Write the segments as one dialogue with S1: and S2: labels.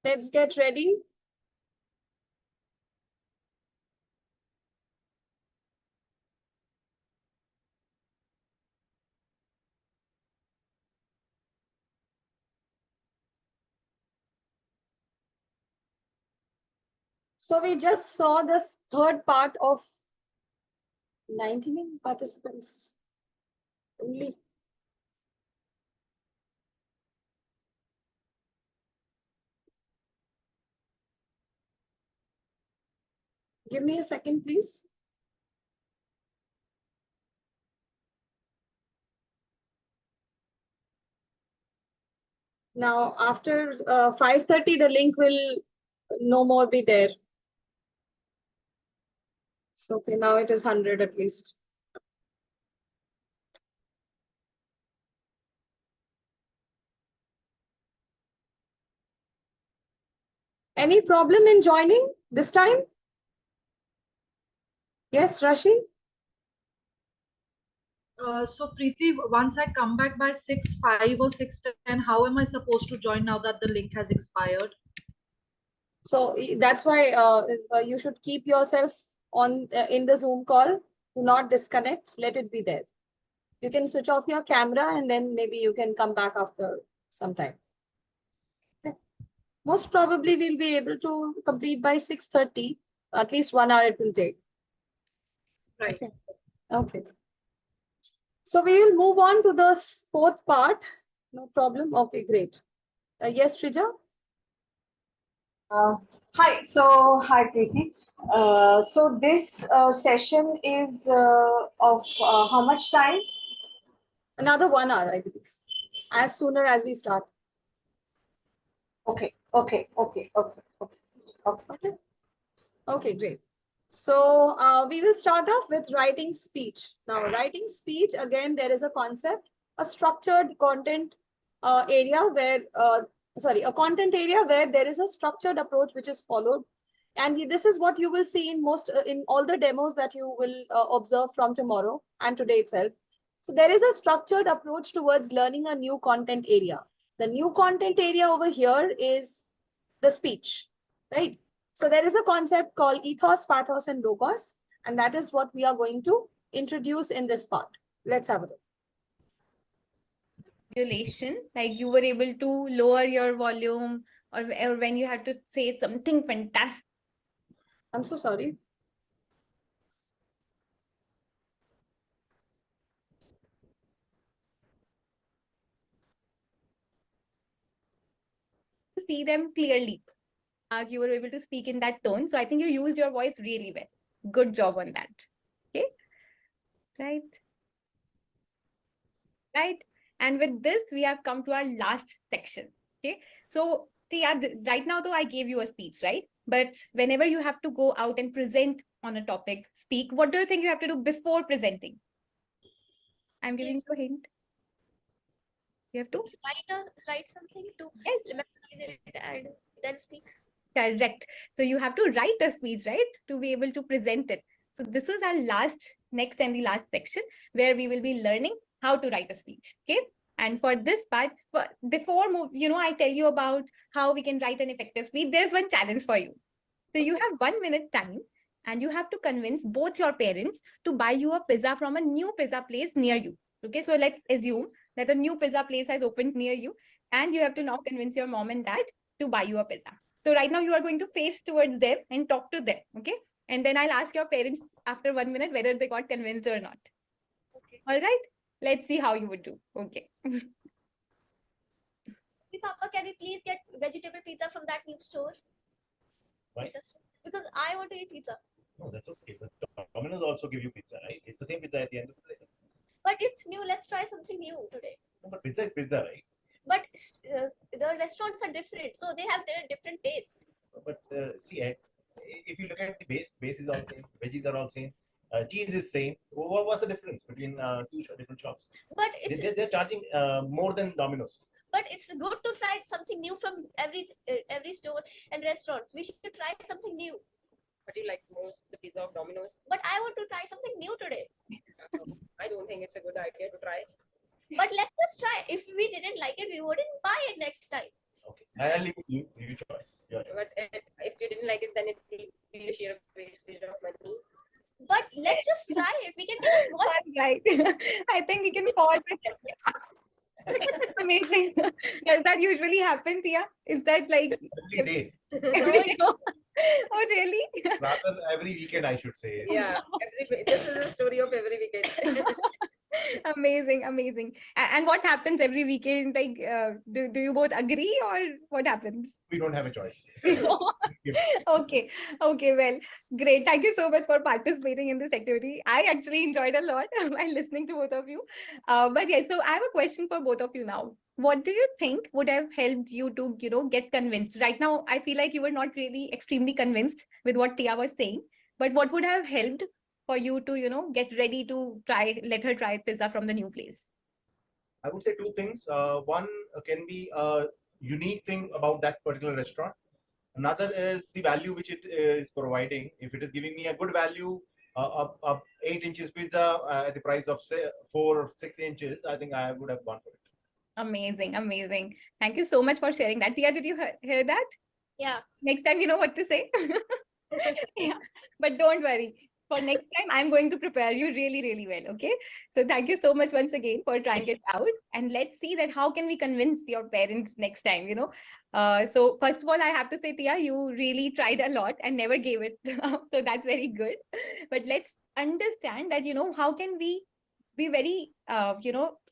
S1: Let's get ready. So we just saw this third part of 19 participants only. Give me a second, please. Now, after 5:30, the link will no more be there. So, okay, now it is 100 at least. Any problem in joining this time? Yes, Rashi?
S2: So Preeti, once I come back by 6:05 or 6:10, how am I supposed to join now that the link has expired?
S1: So that's why you should keep yourself on in the Zoom call. Do not disconnect. Let it be there. You can switch off your camera and then maybe you can come back after some time. Okay. Most probably we'll be able to complete by 6:30. At least 1 hour it will take.
S2: Right.
S1: Okay. Okay. So we will move on to the fourth part. No problem. Okay, great. Yes, Trija?
S3: Hi, hi Preeti. So this session is of how much time?
S1: Another 1 hour, I believe. As sooner as we start.
S3: Okay.
S1: Okay, great. So we will start off with writing speech. Now, writing speech, again, there is a concept, a structured content area where, a content area where there is a structured approach which is followed. And this is what you will see in in all the demos that you will observe from tomorrow and today itself. So there is a structured approach towards learning a new content area. The new content area over here is the speech, right? So there is a concept called ethos, pathos, and logos, and that is what we are going to introduce in this part. Let's have a look.
S4: Regulation, like you were able to lower your volume, or when you have to say something fantastic.
S1: I'm so sorry.
S4: To see them clearly. You were able to speak in that tone. So I think you used your voice really well. Good job on that. Okay. Right. Right. And with this, we have come to our last section. Okay. So see, right now, though, I gave you a speech, right? But whenever you have to go out and present on a topic, speak, what do you think you have to do before presenting? I'm giving you a hint. You have to
S5: write something to memorize it and then speak.
S4: Correct. So you have to write a speech, right, to be able to present it. So this is our next and the last section where we will be learning how to write a speech. Okay. And for this part, before I tell you about how we can write an effective speech, there's one challenge for you. So you have 1 minute time and you have to convince both your parents to buy you a pizza from a new pizza place near you. Okay. So let's assume that a new pizza place has opened near you and you have to now convince your mom and dad to buy you a pizza. So right now you are going to face towards them and talk to them. Okay. And then I'll ask your parents after 1 minute whether they got convinced or not.
S5: Okay.
S4: All right. Let's see how you would do. Okay.
S5: Papa, can we please get vegetable pizza from that new store?
S6: Why?
S5: Because I want to eat pizza.
S6: No, that's okay. But Domino's also give you pizza, right? It's the same pizza at the end of the day.
S5: But it's new. Let's try something new today.
S6: No, but pizza is pizza, right?
S5: But the restaurants are different, so they have their different tastes.
S6: But see, if you look at the base is all same. Veggies are all same. Cheese is same. What's the difference between two different shops?
S5: But it's
S6: they're charging more than Domino's.
S5: But it's good to try something new from every store and restaurants. We should try something new.
S7: What do you like most, the pizza of Domino's?
S5: But I want to try something new today.
S7: I don't think it's a good idea to try.
S5: But let's just try. If we didn't like it, we wouldn't buy it next time.
S6: Okay. I'll leave it to you. Your choice. Your choice.
S7: But if you didn't like it, then it will be a sheer wastage of money.
S5: But let's just try it. We can take small.
S4: All right. I think we can pause it. Amazing. Does that usually happen, Tia? Is that like
S6: Every day.
S4: every Oh, really?
S6: Rather, every weekend, I should say.
S7: Yeah, this is a story of every weekend.
S4: Amazing, amazing. And what happens every weekend? Like, do you both agree or what happens?
S6: We don't have a choice.
S4: Okay, okay, well, great. Thank you so much for participating in this activity. I actually enjoyed a lot while listening to both of you. But yes, so I have a question for both of you now. What do you think would have helped you to, get convinced? Right now, I feel like you were not really extremely convinced with what Tia was saying, but what would have helped for you to, get ready to let her try pizza from the new place?
S6: I would say two things. One can be a unique thing about that particular restaurant. Another is the value which it is providing. If it is giving me a good value, a 8 inches pizza at the price of say 4 or 6 inches, I think I would have gone for it.
S4: Amazing, amazing. Thank you so much for sharing that. Tia, did you hear that?
S5: Yeah.
S4: Next time you know what to say. Yeah, but don't worry. For next time, I'm going to prepare you really, really well. Okay. So thank you so much once again for trying it out. And let's see that how can we convince your parents next time. So first of all, I have to say, Tia, you really tried a lot and never gave it up. So that's very good. But let's understand that, how can we be very,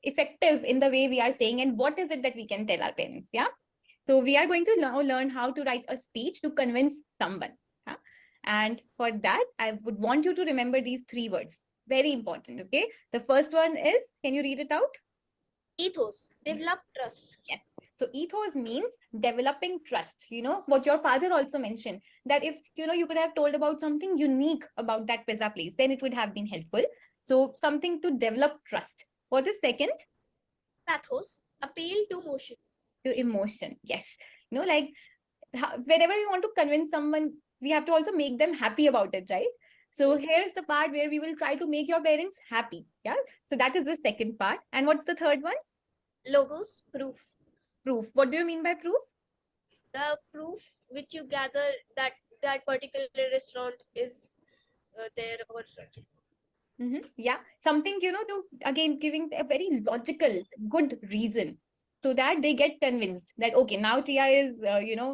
S4: effective in the way we are saying and what is it that we can tell our parents. Yeah. So we are going to now learn how to write a speech to convince someone. Yeah? And for that, I would want you to remember these 3 words. Very important. Okay. The first one is, can you read it out?
S5: Ethos. Develop trust.
S4: Yes. So ethos means developing trust. What your father also mentioned, that if, you could have told about something unique about that pizza place, then it would have been helpful. So something to develop trust. What is second?
S5: Pathos. Appeal to motion.
S4: To emotion. Yes. Like whenever we want to convince someone, we have to also make them happy about it, right? So here's the part where we will try to make your parents happy. Yeah. So that is the second part. And what's the third one?
S5: Logos. Proof.
S4: Proof. What do you mean by proof?
S5: The proof which you gather that that particular restaurant is there or
S4: Yeah. Something, to again giving a very logical, good reason so that they get convinced that, okay, now Tia is,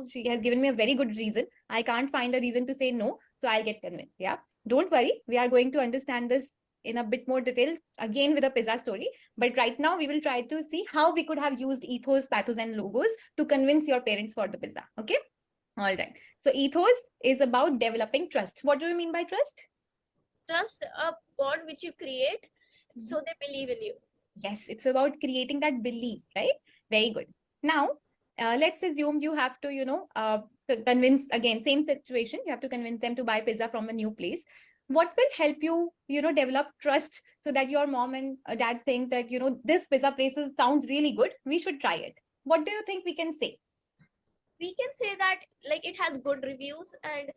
S4: she has given me a very good reason. I can't find a reason to say no. So I'll get convinced. Yeah. Don't worry. We are going to understand this in a bit more detail again with a pizza story. But right now we will try to see how we could have used ethos, pathos, and logos to convince your parents for the pizza. Okay. All right. So ethos is about developing trust. What do you mean by trust?
S5: trust, a bond which you create so they believe in you.
S4: Yes, it's about creating that belief, right? Very good. Now, let's assume you have to, convince, again, same situation. You have to convince them to buy pizza from a new place. What will help you, develop trust so that your mom and dad think that, this pizza place sounds really good. We should try it. What do you think we can say?
S5: We can say that like it has good reviews and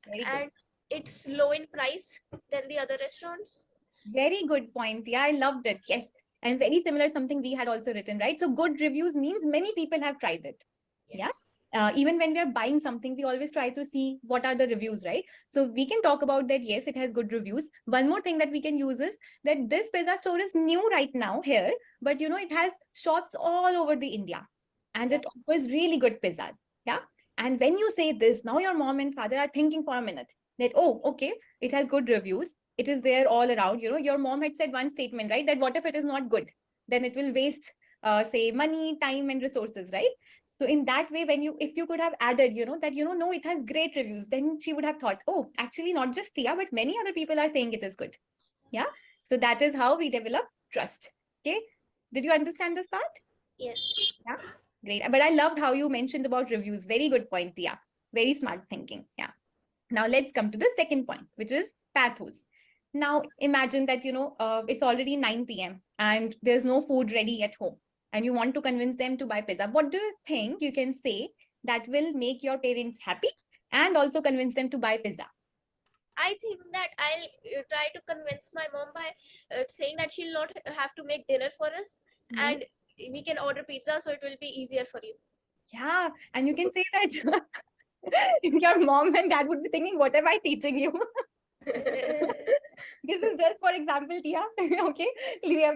S4: Very good.
S5: it's low in price than the other restaurants.
S4: Very good point. Yeah, I loved it. Yes. And very similar, something we had also written, right? So good reviews means many people have tried it.
S5: Yes.
S4: Yeah. Even when we are buying something, we always try to see what are the reviews, right? So we can talk about that. Yes, it has good reviews. One more thing that we can use is that this pizza store is new right now here, but it has shops all over the India and it offers really good pizzas. Yeah. And when you say this, now your mom and father are thinking for a minute that, oh, okay, it has good reviews. It is there all around. Your mom had said one statement, right? That what if it is not good? Then it will waste, say, money, time, and resources, right? So in that way, if you could have added, that, no, it has great reviews, then she would have thought, oh, actually not just Tia, but many other people are saying it is good. Yeah. So that is how we develop trust. Okay. Did you understand this part?
S5: Yes.
S4: Yeah. Great. But I loved how you mentioned about reviews. Very good point, Tia. Very smart thinking. Yeah. Now let's come to the second point, which is pathos. Now imagine that, it's already 9 p.m. and there's no food ready at home and you want to convince them to buy pizza. What do you think you can say that will make your parents happy and also convince them to buy pizza?
S5: I think that I'll try to convince my mom by saying that she'll not have to make dinner for us and we can order pizza so it will be easier for you.
S4: Yeah, and you can say that your mom and dad would be thinking, what am I teaching you? This is just for example, Tia. Okay,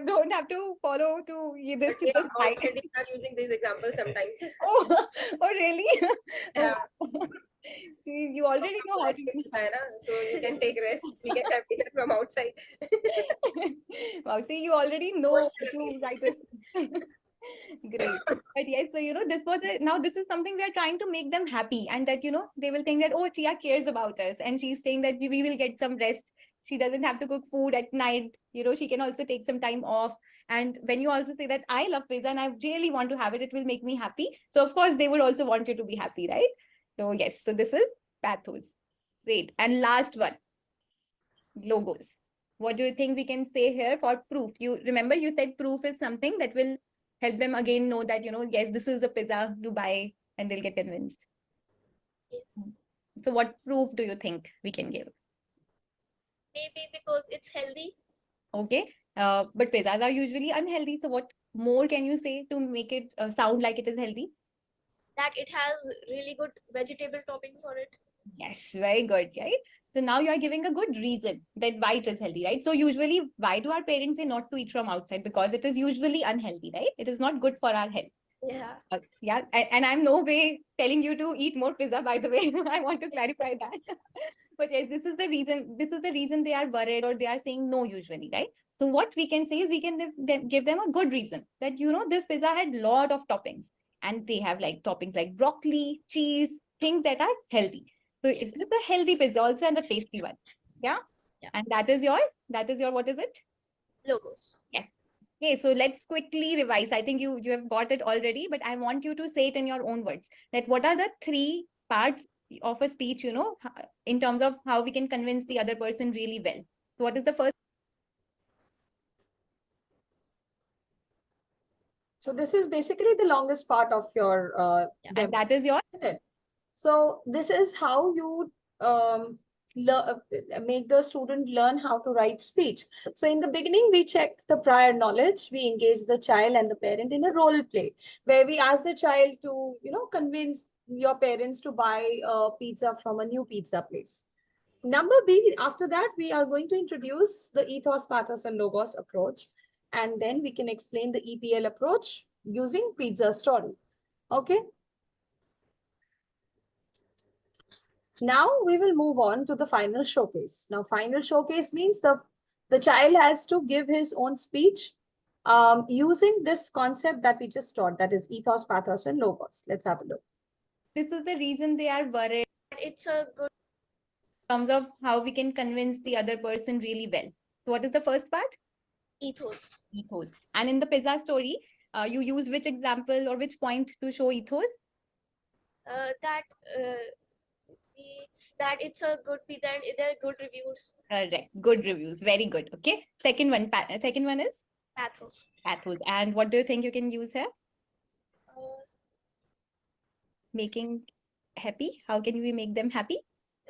S4: don't have to follow to this to
S7: Yeah,
S4: just buy.
S7: already are using these examples sometimes.
S4: Oh, oh, really?
S7: Yeah.
S4: You already know how to.
S7: So you can take rest. We can have dinner from outside.
S4: Wow, see, you already know how to
S7: Emotional
S4: write a. Great. But yes, so this was now this is something we are trying to make them happy, and that they will think that, oh, Tia cares about us, and she's saying that we will get some rest. She doesn't have to cook food at night. She can also take some time off. And when you also say that I love pizza and I really want to have it, it will make me happy. So of course they would also want you to be happy, right? So yes, so this is pathos. Great. And last one, logos. What do you think we can say here for proof? You remember you said proof is something that will help them again know that, yes, this is a pizza to buy, and they'll get convinced.
S5: Yes.
S4: So what proof do you think we can give?
S5: Maybe because it's healthy.
S4: Okay. But pizzas are usually unhealthy. So what more can you say to make it sound like it is healthy?
S5: That it has really good vegetable toppings on it.
S4: Yes, very good, right? So now you are giving a good reason that why it is healthy, right? So usually, why do our parents say not to eat from outside? Because it is usually unhealthy, right? It is not good for our health.
S5: Yeah.
S4: Yeah, and I'm no way telling you to eat more pizza, by the way. I want to clarify that. But yes, this is the reason. This is the reason they are worried or they are saying no usually, right? So what we can say is we can give them a good reason that, this pizza had lot of toppings, and they have like toppings like broccoli, cheese, things that are healthy. So
S5: Yes.
S4: it is a healthy pizza also and a tasty one. Yeah.
S5: Yeah.
S4: And that is your what is it?
S5: Logos.
S4: Yes. Okay, so let's quickly revise. I think you have got it already, but I want you to say it in your own words. That what are the 3 parts of a speech, in terms of how we can convince the other person really well. So what is the first?
S1: So this is basically the longest part of your
S4: And
S1: demo.
S4: that is your
S1: So this is how you make the student learn how to write speech. So in the beginning, we check the prior knowledge. We engage the child and the parent in a role play where we ask the child to, convince your parents to buy a pizza from a new pizza place. Number B, after that, we are going to introduce the ethos, pathos, and logos approach. And then we can explain the EPL approach using pizza story. Okay. Now we will move on to the final showcase. Now, final showcase means the child has to give his own speech using this concept that we just taught, that is ethos, pathos, and logos. Let's have a look.
S4: this is the reason they are worried
S5: It's a good
S4: in terms of how we can convince the other person really well. So what is the first part?
S5: ethos.
S4: Ethos. And in the pizza story, you use which example or which point to show ethos?
S5: That it's a good pizza and there are good reviews.
S4: Correct. Good reviews. Very good. Okay. Second one is
S5: Pathos.
S4: pathos. And what do you think you can use here?
S5: Uh,
S4: Making happy. How can we make them happy?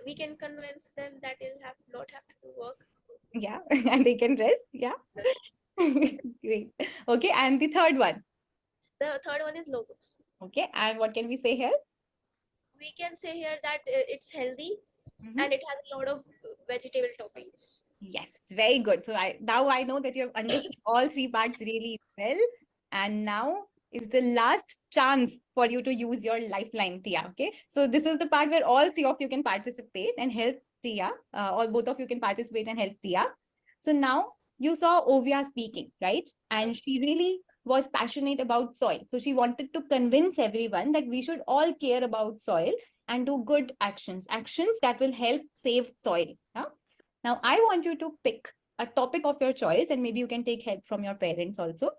S5: we can convince them that they'll not have to do work.
S4: Yeah. And they can rest. Yeah. Great. Okay. And the third one.
S5: The third one is logos.
S4: Okay. And what can we say here?
S5: We can say here that it's healthy
S4: Mhm.
S5: and it has a lot of vegetable toppings.
S4: Yes, very good. So now I know that you have understood all 3 parts really well. And now is the last chance for you to use your lifeline, Tia. Okay. So this is the part where all 3 of you can participate and help Tia. Or both of you can participate and help Tia. So now you saw Ovia speaking, right? And she really was passionate about soil. So she wanted to convince everyone that we should all care about soil and do good actions that will help save soil. Yeah? Now, I want you to pick a topic of your choice, and maybe you can take help from your parents also,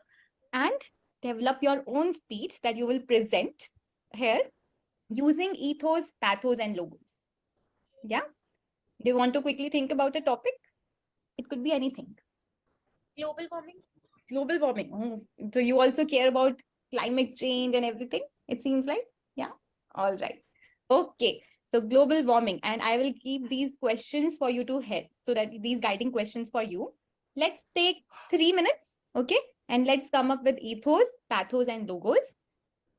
S4: and develop your own speech that you will present here using ethos, pathos, and logos. Yeah? Do you want to quickly think about a topic? It could be anything.
S5: Global warming.
S4: Global warming. Oh, so you also care about climate change and everything, it seems like? Yeah? All right. Okay. So global warming, and I will keep these questions for you to help. So that these guiding questions for you. Let's take 3 minutes, okay? And let's come up with ethos, pathos, and logos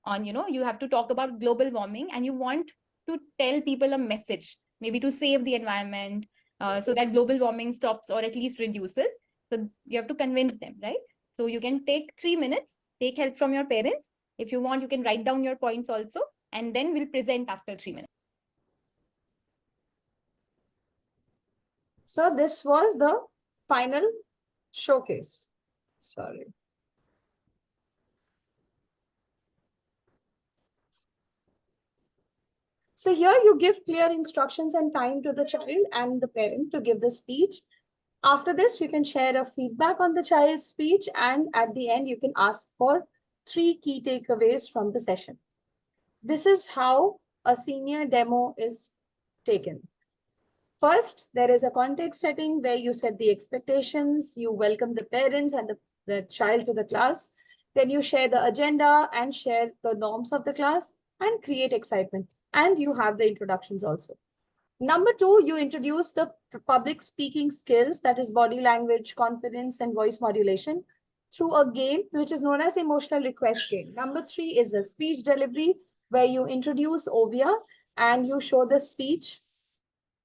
S4: on, you have to talk about global warming and you want to tell people a message, maybe to save the environment, so that global warming stops or at least reduces. So you have to convince them, right? So you can take 3 minutes, take help from your parents. If you want, you can write down your points also, and then we'll present after 3 minutes.
S1: So this was the final showcase. Sorry. So here you give clear instructions and time to the child and the parent to give the speech. After this, you can share a feedback on the child's speech, and at the end, you can ask for 3 key takeaways from the session. This is how a senior demo is taken. First, there is a context setting where you set the expectations, you welcome the parents and the child to the class. Then you share the agenda and share the norms of the class and create excitement. And you have the introductions also. Number 2, you introduce the public speaking skills, that is body language, confidence, and voice modulation through a game which is known as emotional request game. Number 3 is a speech delivery where you introduce Ovia and you show the speech,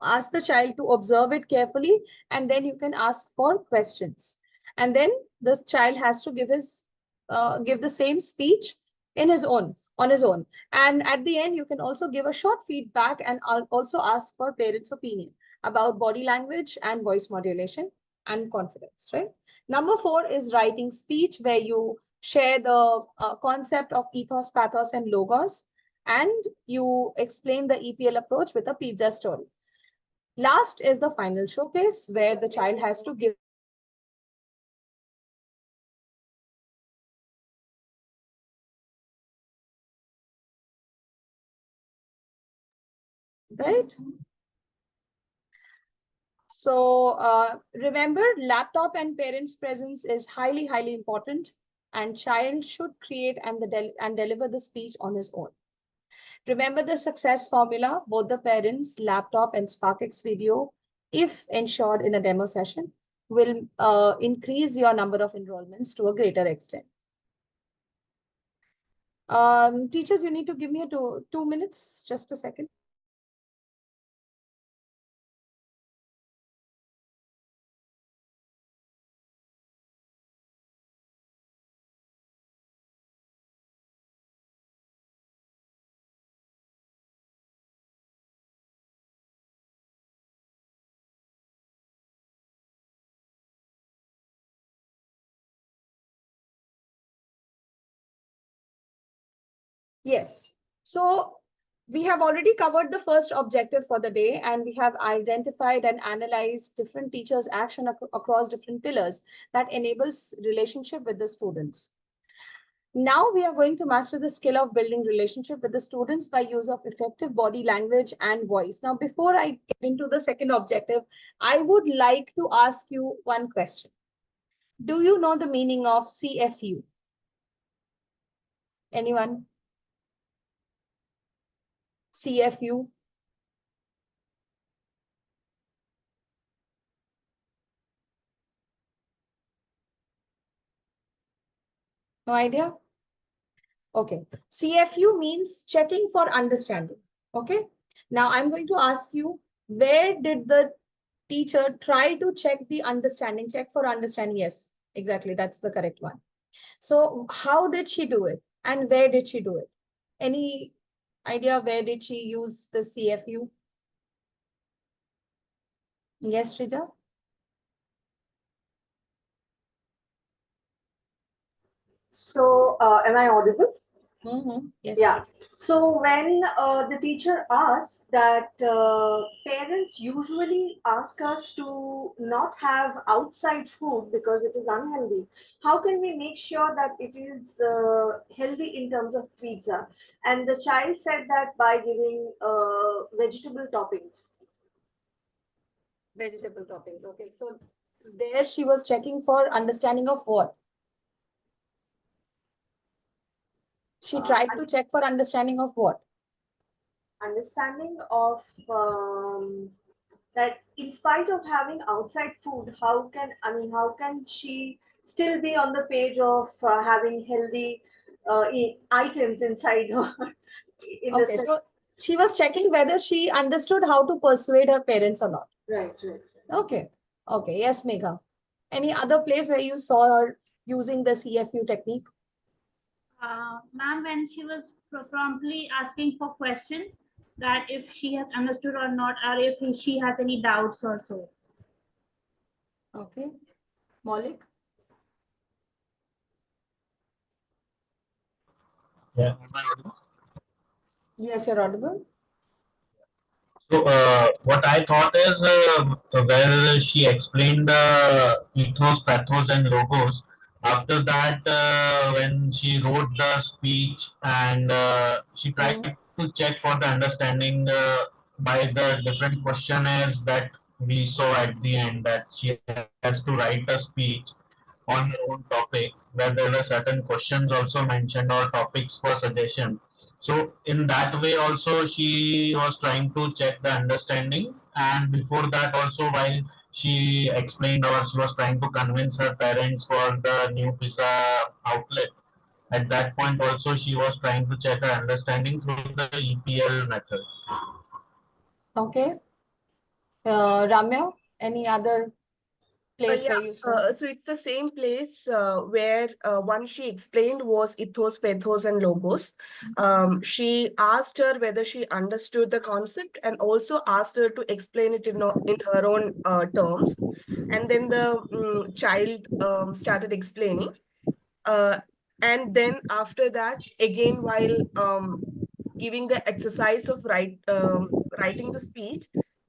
S1: ask the child to observe it carefully, and then you can ask for questions. And then the child has to give the same speech on his own. And at the end, you can also give a short feedback and also ask for parents' opinion about body language and voice modulation and confidence, right? Number 4 is writing speech, where you share the concept of ethos, pathos, and logos, and you explain the EPL approach with a pizza story. Last is the final showcase, where the child has to give right? So remember, laptop and parents' presence is highly, highly important, and child should create and deliver the speech on his own. Remember the success formula: both the parents, laptop, and SparkX video, if ensured in a demo session, will increase your number of enrollments to a greater extent. Teachers, you need to give me 2 minutes, just a second. Yes. So we have already covered the first objective for the day, and we have identified and analyzed different teachers' action across different pillars that enables relationship with the students. Now we are going to master the skill of building relationship with the students by use of effective body language and voice. Now, before I get into the second objective, I would like to ask you one question. Do you know the meaning of CFU? Anyone? CFU? No idea? Okay. CFU means checking for understanding. Okay. Now I'm going to ask you, where did the teacher try to check the understanding? Check for understanding. Yes, exactly. That's the correct one. So how did she do it? And where did she do it? Any idea where did she use the CFU? Yes, Shrija?
S3: So, am I audible?
S1: Yes.
S3: Yeah. So when the teacher asks that parents usually ask us to not have outside food because it is unhealthy, how can we make sure that it is healthy in terms of pizza? And the child said that by giving vegetable toppings.
S1: Vegetable toppings. Okay. So there she was checking for understanding of what? She tried to check for understanding of what?
S3: Understanding of that in spite of having outside food, how can she still be on the page of having healthy items inside her. In the
S1: Okay, so
S3: sense.
S1: she was checking whether she understood how to persuade her parents or not.
S3: Right, right.
S1: Okay. Okay. Yes, Megha. Any other place where you saw her using the CFU technique?
S8: Ma'am, when she was promptly asking for questions, that if she has understood or not, or if she has any doubts or so.
S1: Okay. Maulik?
S9: Yeah.
S1: Yes, you're audible.
S9: So what I thought is where she explained the ethos, pathos, and logos. After that, when she wrote the speech and she tried to check for the understanding by the different questionnaires that we saw at the end, that she has to write a speech on her own topic, where there were certain questions also mentioned or topics for suggestion. So in that way also she was trying to check the understanding, and before that also while she explained or she was trying to convince her parents for the new pizza outlet. At that point also she was trying to check her understanding through the EPL method.
S1: Okay. Ramya, any other place where you saw?
S10: So it's the same place where one she explained was ethos, pathos, and logos. She asked her whether she understood the concept and also asked her to explain it in her own terms. And then the child started explaining. And then after that, again, while giving the exercise of writing the speech,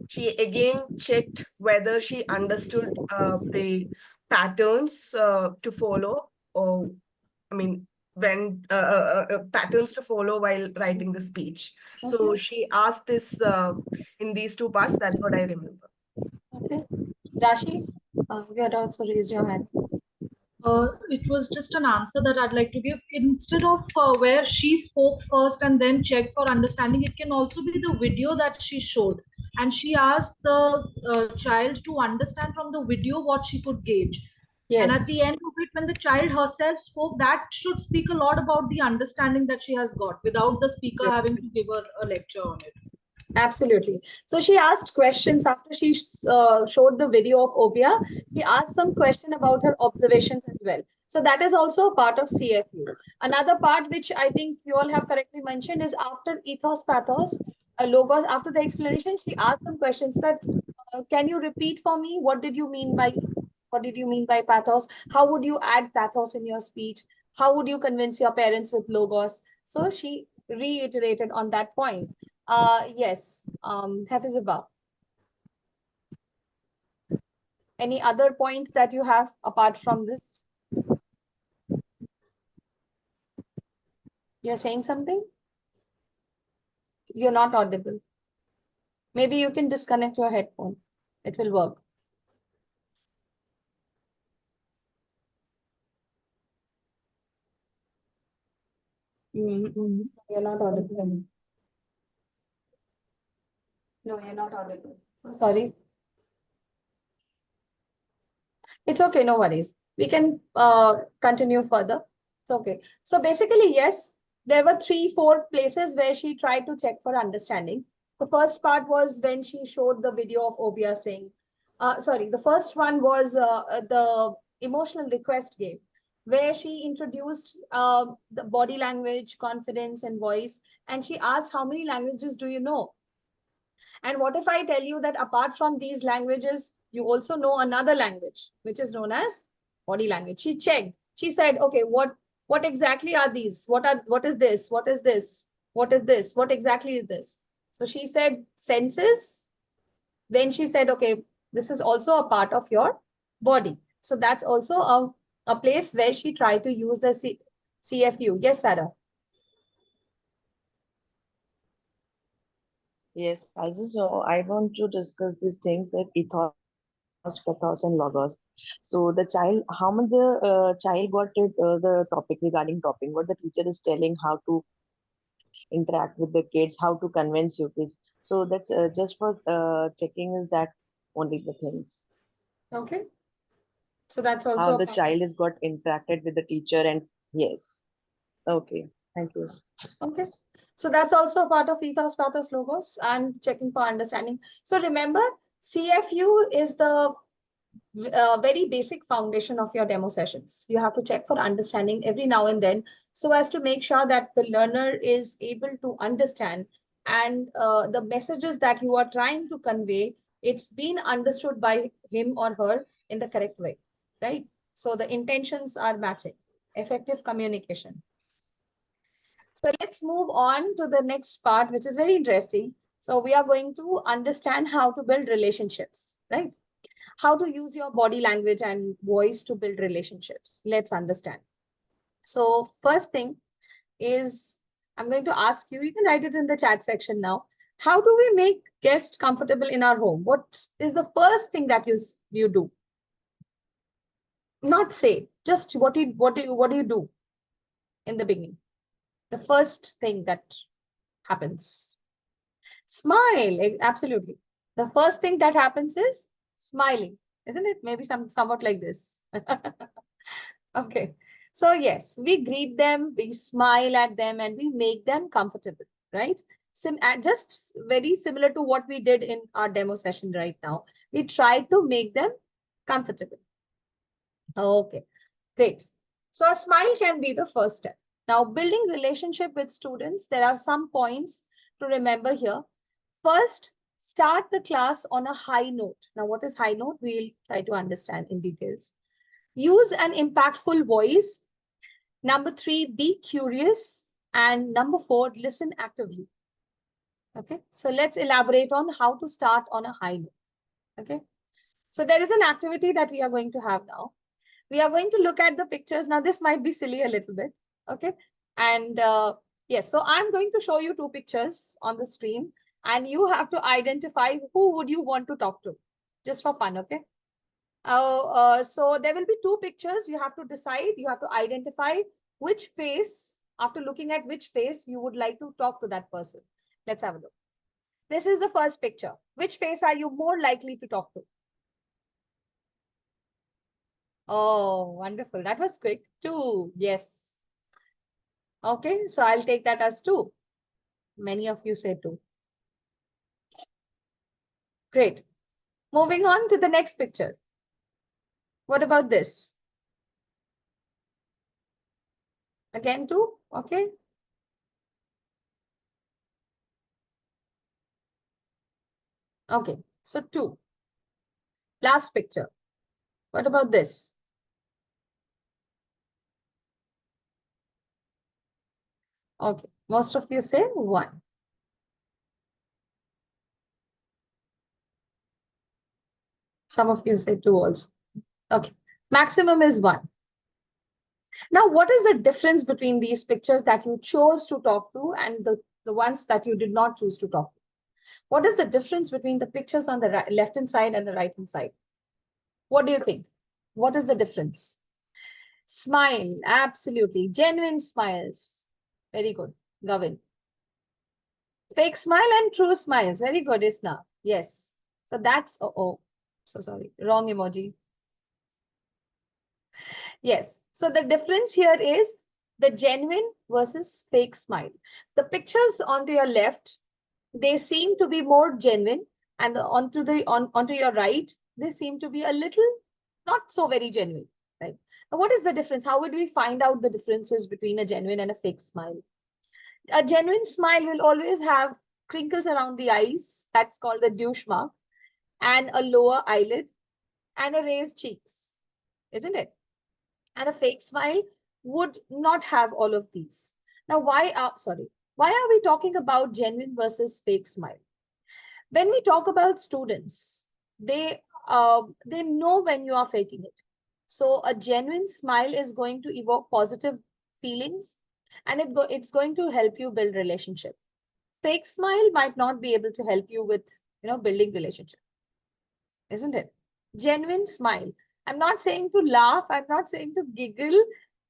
S10: she again checked whether she understood the patterns to follow, or I mean, when patterns to follow while writing the speech. So she asked this in these two parts. That's what I remember.
S1: Okay. Rashi, you had also raised your hand.
S2: It was just an answer that I'd like to give. Instead of where she spoke first and then checked for understanding, it can also be the video that she showed. And she asked the child to understand from the video what she could gauge. And at
S1: Yes.
S2: the end of it, when the child herself spoke, that should speak a lot about the understanding that she has got without the speaker having to give her a lecture on it.
S1: Absolutely. So she asked questions after she showed the video of Obia. She asked some question about her observations as well. So that is also a part of CFU. Another part which I think you all have correctly mentioned is after ethos, pathos, logos. After the explanation, she asked some questions that can you repeat for me? What did you mean by pathos? How would you add pathos in your speech? How would you convince your parents with logos? So she reiterated on that point. Yes, Hafizullah. Any other points that you have apart from this? You're saying something? You're not audible. Maybe you can disconnect your headphone. It will work. You're not audible. No, you're not audible. Sorry. It's okay, no worries. We can continue further. It's okay. So basically, yes, there were 3-4 places where she tried to check for understanding. The first part was when she showed the video of Obia saying, the first one was the emotional request game, where she introduced the body language, confidence, and voice. And she asked, how many languages do you know? And what if I tell you that apart from these languages, you also know another language, which is known as body language? She checked. She said, okay, what exactly are these? What is this? What is this? What is this? What exactly is this? So she said senses. Then she said, okay, this is also a part of your body. So that's also a place where she tried to use the CFU. Yes, Sarah.
S11: Yes, I want to discuss these things like ethos, pathos, and logos. So the child, how much the child got it, the topic regarding topic, what the teacher is telling, how to interact with the kids, how to convince your kids. So that's just for checking is that only the things.
S1: Okay. So that's
S11: How
S1: also
S11: the child has got interacted with the teacher, and yes. Okay, thank you.
S1: Okay. So that's also a part of ethos, pathos, logos, and checking for understanding. So remember, CFU is the very basic foundation of your demo sessions. You have to check for understanding every now and then, so as to make sure that the learner is able to understand, and the messages that you are trying to convey, it's been understood by him or her in the correct way, right? So the intentions are matching. Effective communication. So let's move on to the next part, which is very interesting. So we are going to understand how to build relationships, right? How to use your body language and voice to build relationships. Let's understand. So first thing is, I'm going to ask you, you can write it in the chat section now. How do we make guests comfortable in our home? What is the first thing that you do? Not say, just what do you do in the beginning? The first thing that happens. Smile, absolutely. The first thing that happens is smiling, isn't it? Maybe somewhat like this. Okay. So yes, we greet them, we smile at them, and we make them comfortable, right? Just very similar to what we did in our demo session right now. We tried to make them comfortable. Okay, great. So a smile can be the first step. Now, building relationship with students, there are some points to remember here. First, start the class on a high note. Now, what is high note? We'll try to understand in details. Use an impactful voice. Number 3, be curious. And number 4, listen actively. Okay, so let's elaborate on how to start on a high note. Okay, so there is an activity that we are going to have now. We are going to look at the pictures. Now, this might be silly a little bit. Okay, and yes, so I'm going to show you 2 pictures on the screen, and you have to identify who would you want to talk to, just for fun. Okay. So there will be 2 pictures. You have to decide, you have to identify which face, after looking at which face you would like to talk to that person. Let's have a look. This is the first picture. Which face are you more likely to talk to? Oh, wonderful. That was quick. 2, yes. Okay, so I'll take that as 2. Many of you say 2. Great. Moving on to the next picture. What about this? Again 2, okay. Okay, so 2. Last picture. What about this? Okay, most of you say 1. Some of you say 2 also. Okay, maximum is 1. Now, what is the difference between these pictures that you chose to talk to and the ones that you did not choose to talk to? What is the difference between the pictures on the left-hand side and the right-hand side? What do you think? What is the difference? Smile, absolutely. Genuine smiles. Very good, Gavin. Fake smile and true smiles. Very good, Isna. Yes. So that's, so sorry, wrong emoji. Yes. So the difference here is the genuine versus fake smile. The pictures onto your left, they seem to be more genuine, and onto your right, they seem to be a little not so very genuine, right? Now, what is the difference? How would we find out the differences between a genuine and a fake smile? A genuine smile will always have crinkles around the eyes. That's called the douche mark, and a lower eyelid, and a raised cheeks, isn't it? And a fake smile would not have all of these. Now, why are we talking about genuine versus fake smile? When we talk about students, they know when you are faking it. So a genuine smile is going to evoke positive feelings, and it's going to help you build relationship. Fake smile might not be able to help you with building relationship, isn't it? Genuine smile. I'm not saying to laugh. I'm not saying to giggle.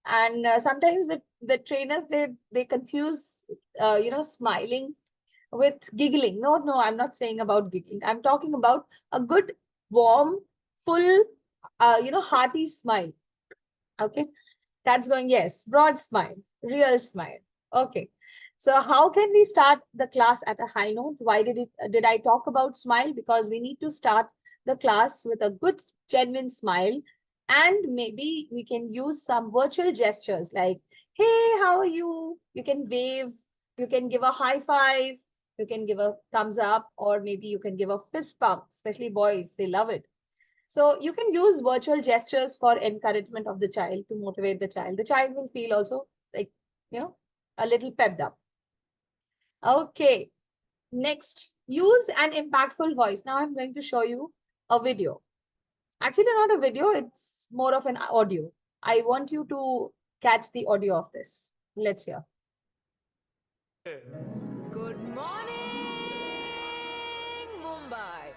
S1: And sometimes the trainers, they confuse smiling with giggling. No, I'm not saying about giggling. I'm talking about a good, warm, full, hearty smile. Okay, that's going, yes, broad smile. Real smile. Okay. So how can we start the class at a high note? Why did I talk about smile? Because we need to start the class with a good, genuine smile. And maybe we can use some virtual gestures like, hey, how are you? You can wave, you can give a high five, you can give a thumbs up, or maybe you can give a fist pump, especially boys, they love it. So you can use virtual gestures for encouragement of the child to motivate the child. The child will feel also like, a little pepped up. Okay, next, use an impactful voice. Now I'm going to show you a video. Actually, not a video, it's more of an audio. I want you to catch the audio of this. Let's hear.
S12: Good morning, Mumbai.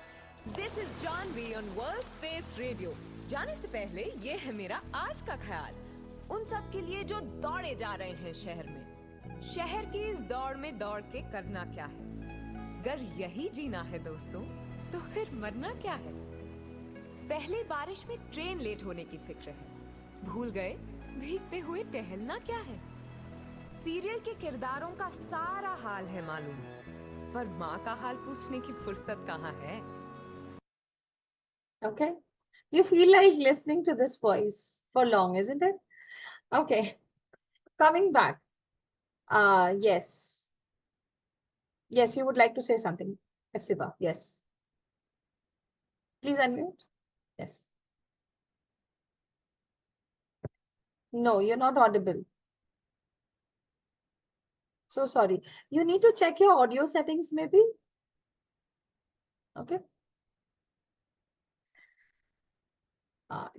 S12: This is Janvi on World Space Radio. जाने से पहले ये है मेरा आज का ख्याल उन सब के लिए जो दौड़े जा रहे हैं शहर में। शहर की इस दौड़ में दौड़ के करना क्या है? अगर यही जीना है दोस्तों, तो फिर मरना क्या है? पहले बारिश में ट्रेन लेट होने की फिक्र है। भूल गए भीगते हुए टहलना क्या है? सीरियल के किरदारों का सारा हाल है मालूम, पर माँ का हाल पूछने की फुर्सत कहाँ है?
S1: Okay. You feel like listening to this voice for long, isn't it? Okay. Coming back. Yes. Yes, you would like to say something, Efsiba. Yes. Please unmute. Yes. No, you're not audible. So sorry. You need to check your audio settings maybe. Okay.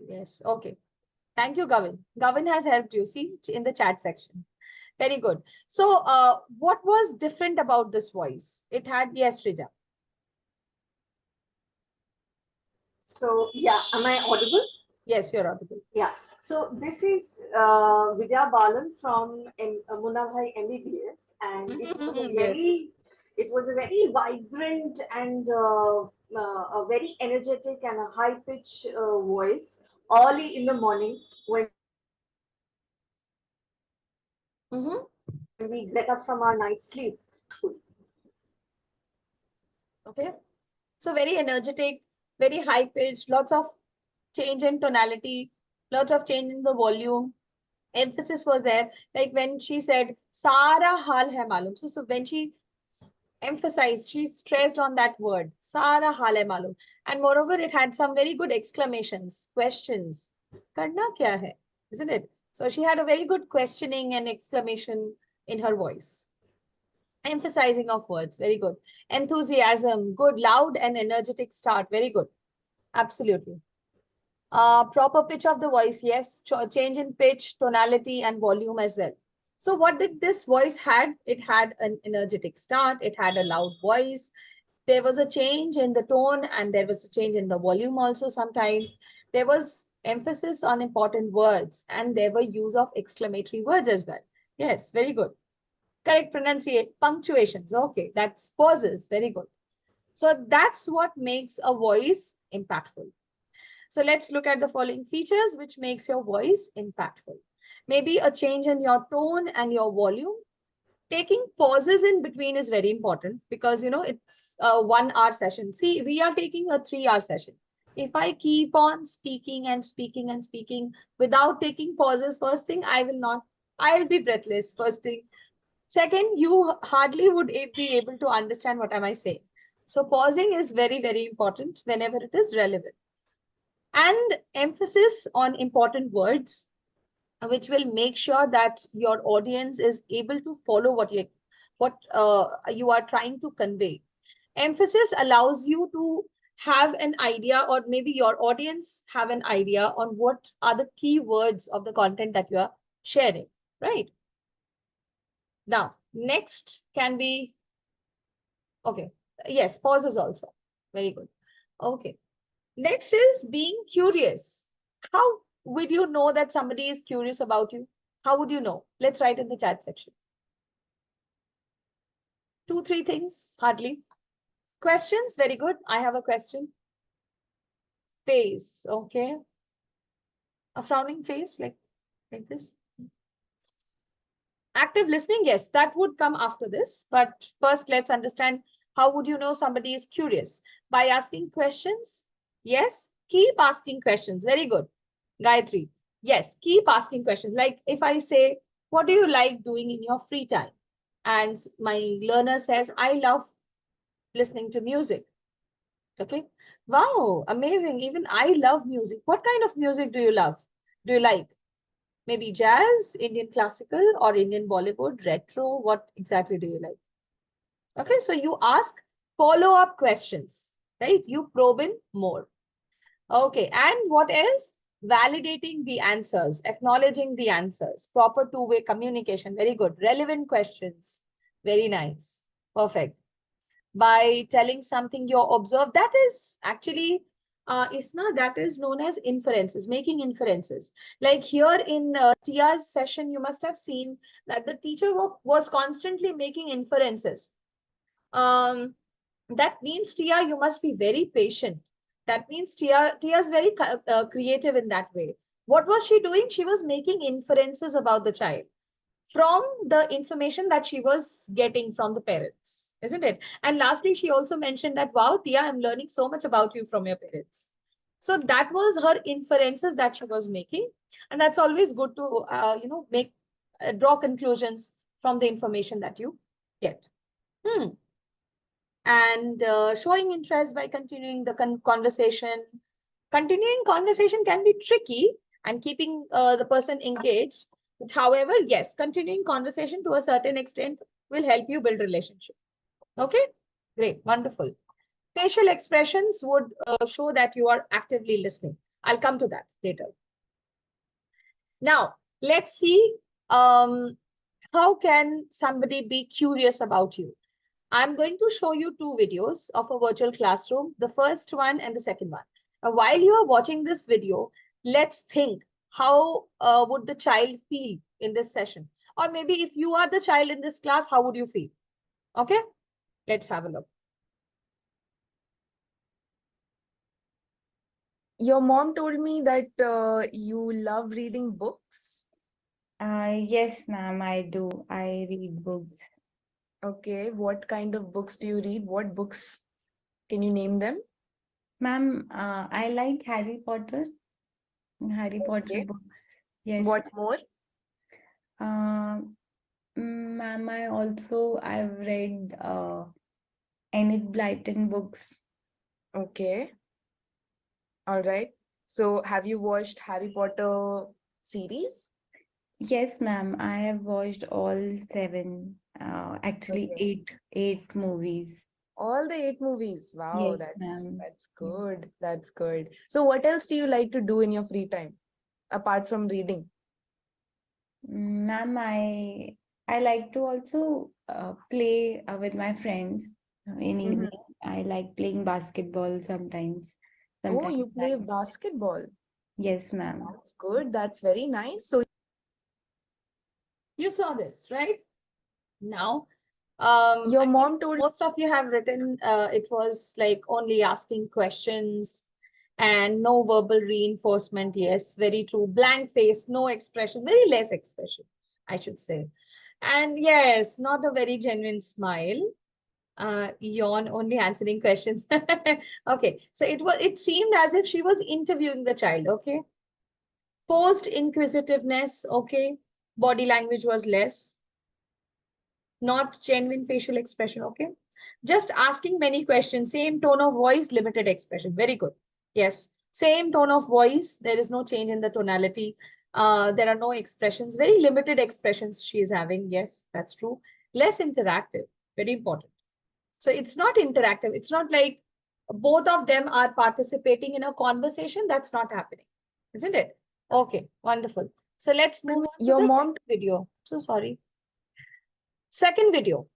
S1: Yes. Okay. Thank you, Gavin. Gavin has helped you, see, in the chat section. Very good. So, what was different about this voice? It had, yes, Rija.
S3: So, yeah, am I audible?
S1: Yes, you're audible.
S3: Yeah. So, this is Vidya Balan from Munna Bhai MBBS, and it was a very, it was a very vibrant and a very energetic and a high pitch voice early in the morning when we get up from our night sleep.
S1: Okay. So very energetic, very high pitched, lots of change in tonality, lots of change in the volume. Emphasis was there. Like when she said, Sara hal hai malum. So when she emphasized, she stressed on that word, Sara hal hai malum. And moreover, it had some very good exclamations, questions. Karna kya hai? Isn't it? So she had a very good questioning and exclamation in her voice. Emphasizing of words, very good. Enthusiasm, good, loud and energetic start, very good. Absolutely. Proper pitch of the voice, yes. Change in pitch, tonality and volume as well. So what did this voice had? It had an energetic start. It had a loud voice. There was a change in the tone and there was a change in the volume also sometimes. There was emphasis on important words and there were use of exclamatory words as well. Yes, very good. Correct pronunciation, punctuations. Okay, that's pauses. Very good. So that's what makes a voice impactful. So let's look at the following features which makes your voice impactful. Maybe a change in your tone and your volume. Taking pauses in between is very important because, it's a 1 hour session. See, we are taking a 3 hour session. If I keep on speaking and speaking and speaking without taking pauses, first thing, I'll be breathless. First thing. Second, you hardly would be able to understand what am I saying. So pausing is very, very important whenever it is relevant. And emphasis on important words, which will make sure that your audience is able to follow what you are trying to convey. Emphasis allows you to have an idea, or maybe your audience have an idea on what are the key words of the content that you are sharing, right? Now, next can be, okay, yes, pauses also. Very good. Okay. Next is being curious. How would you know that somebody is curious about you? How would you know? Let's write in the chat section. 2, 3 things, hardly. Questions, very good. I have a question. Face, okay. A frowning face, like this. Active listening, yes, that would come after this. But first, let's understand how would you know somebody is curious? By asking questions. Yes, keep asking questions. Very good. Gayatri, yes, keep asking questions. Like if I say, what do you like doing in your free time? And my learner says, I love listening to music. Okay. Wow, amazing. Even I love music. What kind of music do you love? Do you like? Maybe jazz, Indian classical, or Indian Bollywood, retro? What exactly do you like? Okay, so you ask follow-up questions, right? You probe in more. Okay, and what else? Validating the answers, acknowledging the answers, proper two-way communication. Very good. Relevant questions. Very nice. Perfect. By telling something you observe, that is actually, Isna, that is known as inferences, making inferences. Like here in Tia's session, you must have seen that the teacher was constantly making inferences. That means, Tia, you must be very patient. That means Tia's very creative in that way. What was she doing? She was making inferences about the child from the information that she was getting from the parents, isn't it? And lastly, she also mentioned that, wow, Tia, I'm learning so much about you from your parents. So that was her inferences that she was making. And that's always good to, make, draw conclusions from the information that you get. And showing interest by continuing the conversation. Continuing conversation can be tricky and keeping the person engaged. But however, yes, continuing conversation to a certain extent will help you build relationship. Okay, great, wonderful. Facial expressions would show that you are actively listening. I'll come to that later. Now, let's see how can somebody be curious about you. I'm going to show you two videos of a virtual classroom, the first one and the second one. While you are watching this video, let's think how would the child feel in this session? Or maybe if you are the child in this class, how would you feel? Okay, let's have a look.
S10: Your mom told me that you love reading books.
S13: Yes, ma'am, I do. I read books.
S10: Okay, what kind of books do you read? What books? Can you name them?
S13: Ma'am, I like Harry Potter. Harry Potter books. Yes.
S10: What more?
S13: Ma'am, I've read Enid Blyton books.
S10: Okay. All right. So have you watched Harry Potter series?
S13: Yes, ma'am. I have watched all 7, actually
S10: Okay.
S13: 8 movies.
S10: All the 8 movies. Wow,
S13: Yes,
S10: that's
S13: ma'am.
S10: good. That's good. So what else do you like to do in your free time apart from reading?
S13: Ma'am, I like to also play with my friends in evening. I like playing basketball sometimes.
S10: Oh, you play
S13: I-
S10: basketball.
S13: Yes, ma'am.
S10: That's good. That's very nice. So
S1: You saw this, right? Now,
S10: your
S1: I
S10: mom
S1: think
S10: told
S1: most of you have written, it was like only asking questions and no verbal reinforcement. Yes, very true. Blank face, no expression, very less expression, I should say. And yes, not a very genuine smile. Yawn, only answering questions. Okay, so it seemed as if she was interviewing the child. Okay, forced inquisitiveness. Okay, body language was less, not genuine facial expression. Okay, just asking many questions, same tone of voice, limited expression. Very good. Yes, same tone of voice. There is no change in the tonality. There are no expressions, very limited expressions she is having. Yes, that's true. Less interactive, very important. So it's not interactive. It's not like both of them are participating in a conversation. That's not happening, isn't it? Okay, wonderful. So let's move on to
S10: your
S1: the
S10: mom
S1: second video. So sorry. Second video.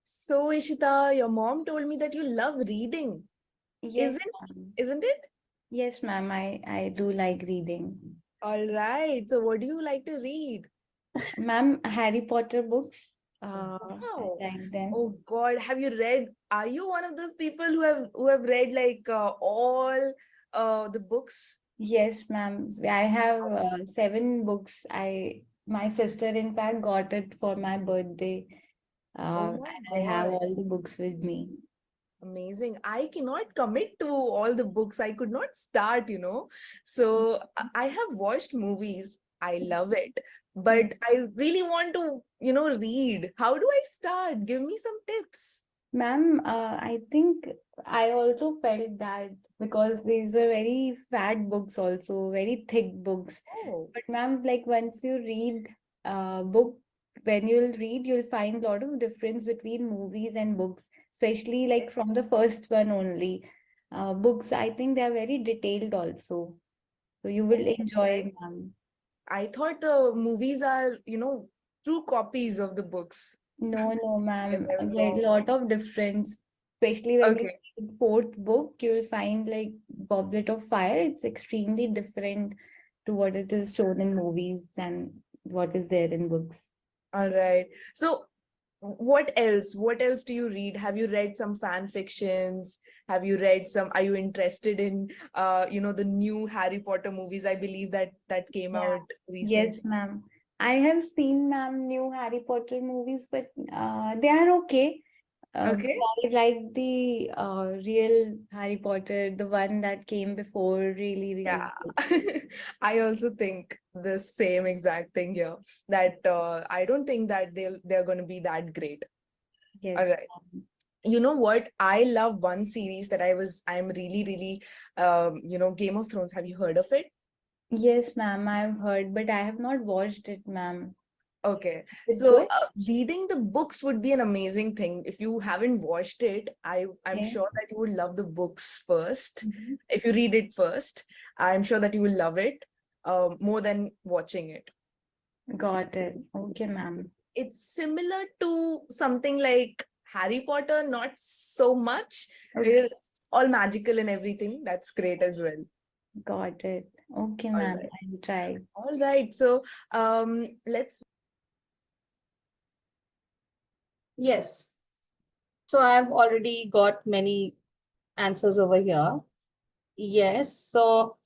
S10: So Ishita, your mom told me that you love reading.
S13: Yes,
S10: Isn't it?
S13: Yes, ma'am. I do like reading.
S10: All right. So what do you like to read?
S13: Ma'am, Harry Potter books. I
S10: Wow.
S13: like them.
S10: Oh God, have you read? Are you one of those people who have read like all the books
S13: Yes, ma'am. I have 7 books. My sister, in fact, got it for my birthday.
S14: Oh my
S13: And I have
S14: God.
S13: all the books with me.
S14: Amazing. I cannot commit to all the books. I could not start, you know. So I have watched movies. I love it. But I really want to, you know, read. How do I start? Give me some tips.
S13: Ma'am, I think I also felt that because these were very fat books also, very thick books.
S14: Oh.
S13: But ma'am, like once you read book, when you'll read, you'll find a lot of difference between movies and books, especially like from the first one only. Books, I think they are very detailed also. So you will enjoy, ma'am.
S14: I thought the movies are, you know, true copies of the books.
S13: No,
S14: I
S13: ma'am.
S14: was
S13: Like
S14: wrong.
S13: lot of difference, especially when you
S14: Okay.
S13: read fourth book, you'll find like Goblet of Fire. It's extremely different to what it is shown in movies and what is there in books.
S14: All right. So what else? What else do you read? Have you read some fan fictions? Have you read some, are you interested in you know, the new Harry Potter movies? I believe that came
S13: Yeah.
S14: out
S13: Yes,
S14: recently.
S13: ma'am. I have seen, ma'am, new Harry Potter movies, but they are okay. But
S14: Okay.
S13: I like the real Harry Potter, the one that came before, really,
S14: Yeah.
S13: really good.
S14: I also think the same exact thing here, that I don't think that they're going to be that great.
S13: Yes.
S14: All right. You know what? I love one series that I'm really, really, you know, Game of Thrones. Have you heard of it?
S13: Yes, ma'am, I've heard, but I have not watched it, ma'am.
S14: Okay.
S13: Is it
S14: So
S13: good?
S14: reading the books would be an amazing thing. If you haven't watched it, I'm
S13: Okay.
S14: sure that you would love the books first.
S13: Mhm.
S14: If you read it first, I'm sure that you will love it more than watching it.
S13: Got it. Okay, ma'am.
S14: It's similar to something like Harry Potter, not so much.
S13: Okay.
S14: It's all magical and everything. That's great as well.
S13: Got it. Okay,
S14: All
S13: ma'am.
S14: right.
S13: I'll try.
S14: All right. So let's.
S1: Yes. So I've already got many answers over here. Yes. So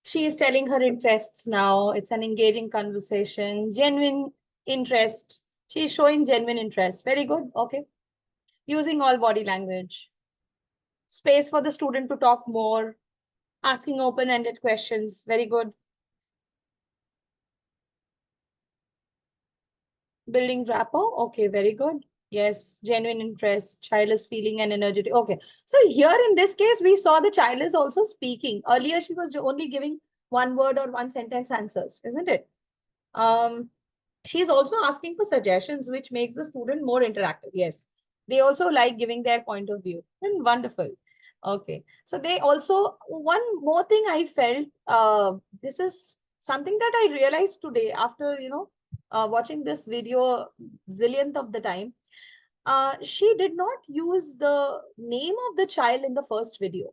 S1: she is telling her interests now. It's an engaging conversation, genuine interest. She's showing genuine interest. Very good. Okay. Using all body language. Space for the student to talk more. Asking open-ended questions. Very good. Building rapport. Okay, very good. Yes, genuine interest. Child is feeling and energetic. Okay. So here in this case, we saw the child is also speaking. Earlier, she was only giving one word or one sentence answers, isn't it? She's also asking for suggestions, which makes the student more interactive. Yes. They also like giving their point of view. And wonderful. Okay. So they also, one more thing I felt, this is something that I realized today after, watching this video zillionth of the time. She did not use the name of the child in the first video.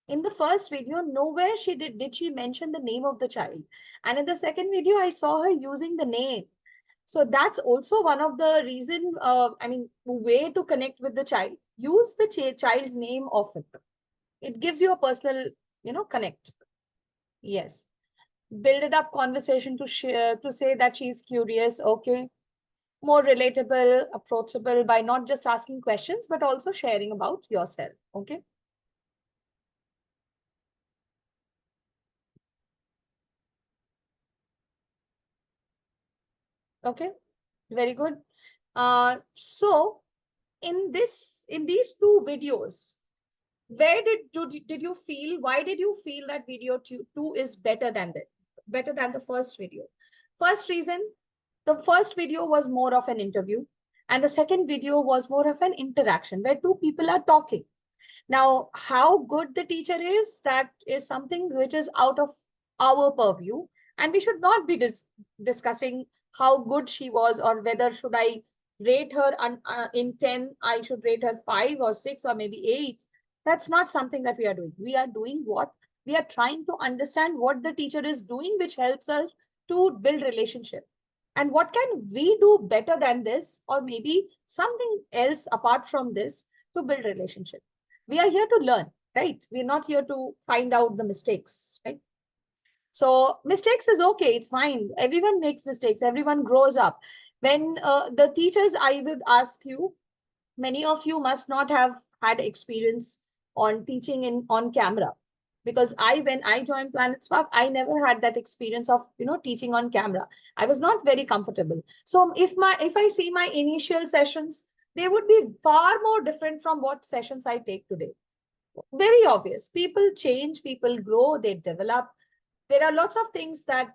S1: In the first video, nowhere did she mention the name of the child. And in the second video, I saw her using the name. So that's also one of the reason, way to connect with the child. Use the child's name often. It gives you a personal, connect. Yes. Build it up conversation to share, to say that she's curious. Okay. More relatable, approachable by not just asking questions, but also sharing about yourself. Okay. Okay. Very good. So in these two videos, did you feel, why did you feel that video two is better than the first video? First reason, the first video was more of an interview, and the second video was more of an interaction where two people are talking. Now, how good the teacher is, that is something which is out of our purview, and we should not be discussing how good she was, or whether should I rate her in 10, I should rate her 5 or 6 or maybe 8. That's not something that we are doing. We are doing what? We are trying to understand what the teacher is doing, which helps us to build relationship. And what can we do better than this, or maybe something else apart from this, to build relationship? We are here to learn. right? We're not here to find out the mistakes, right? So mistakes is okay, it's fine. Everyone makes mistakes, everyone grows up. When the teachers, I would ask you, many of you must not have had experience on teaching in on camera, because when I joined Planet Spark, I never had that experience of teaching on camera. I was not very comfortable. So if I see my initial sessions, they would be far more different from what sessions I take today. Very obvious. People change, people grow, they develop. There are lots of things that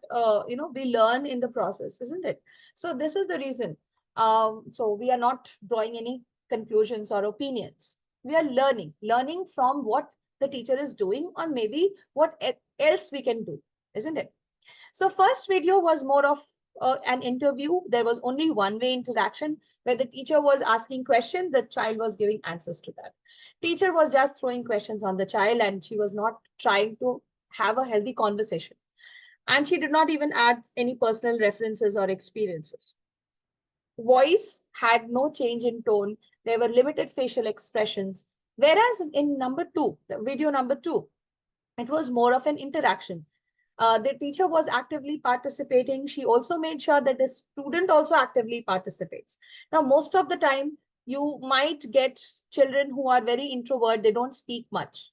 S1: we learn in the process, isn't it? So this is the reason. So we are not drawing any conclusions or opinions. We are learning from what the teacher is doing, or maybe what else we can do, isn't it? So first video was more of an interview. There was only one-way interaction where the teacher was asking questions, the child was giving answers to that. Teacher was just throwing questions on the child, and she was not trying to have a healthy conversation. And she did not even add any personal references or experiences. Voice had no change in tone. There were limited facial expressions. Whereas in the video number two, it was more of an interaction. The teacher was actively participating. She also made sure that the student also actively participates. Now, most of the time, you might get children who are very introvert. They don't speak much.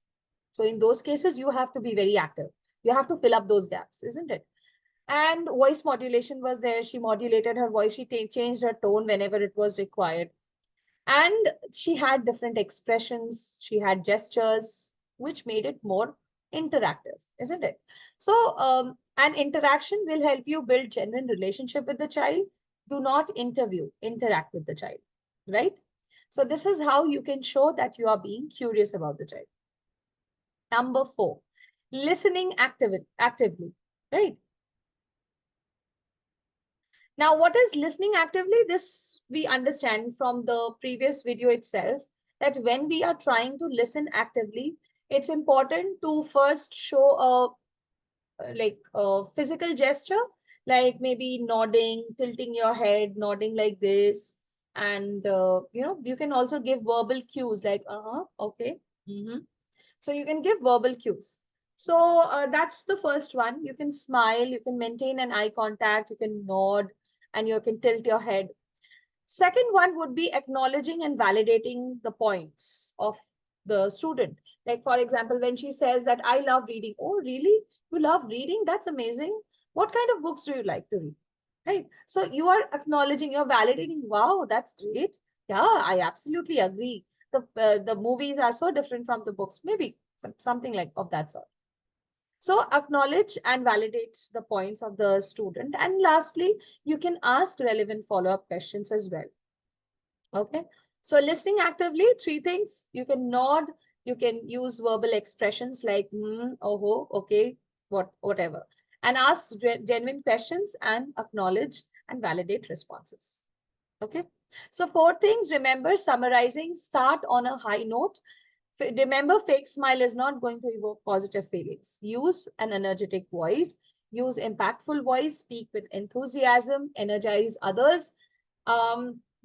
S1: So in those cases, you have to be very active. You have to fill up those gaps, isn't it? And voice modulation was there. She modulated her voice. She changed her tone whenever it was required. And she had different expressions. She had gestures, which made it more interactive, isn't it? So an interaction will help you build genuine relationship with the child. Do not interview, interact with the child, right? So this is how you can show that you are being curious about the child. Number 4, listening actively, right? Now, what is listening actively? This we understand from the previous video itself, that when we are trying to listen actively, it's important to first show a physical gesture, like maybe nodding, tilting your head, nodding like this. And, you can also give verbal cues like, okay. So you can give verbal cues. So that's the first one. You can smile, you can maintain an eye contact, you can nod, and you can tilt your head. Second one would be acknowledging and validating the points of the student. Like, for example, when she says that I love reading. Oh, really? You love reading? That's amazing. What kind of books do you like to read? Right? So you are acknowledging, you're validating. Wow, that's great. Yeah, I absolutely agree. The movies are so different from the books. Maybe something like of that sort. So acknowledge and validate the points of the student. And lastly, you can ask relevant follow-up questions as well. Okay. So listening actively, 3 things. You can nod, you can use verbal expressions like, oh, okay, whatever. And ask genuine questions and acknowledge and validate responses. Okay. So 4 things, remember, summarizing, start on a high note. Remember, fake smile is not going to evoke positive feelings. Use an energetic voice, use impactful voice, speak with enthusiasm, energize others.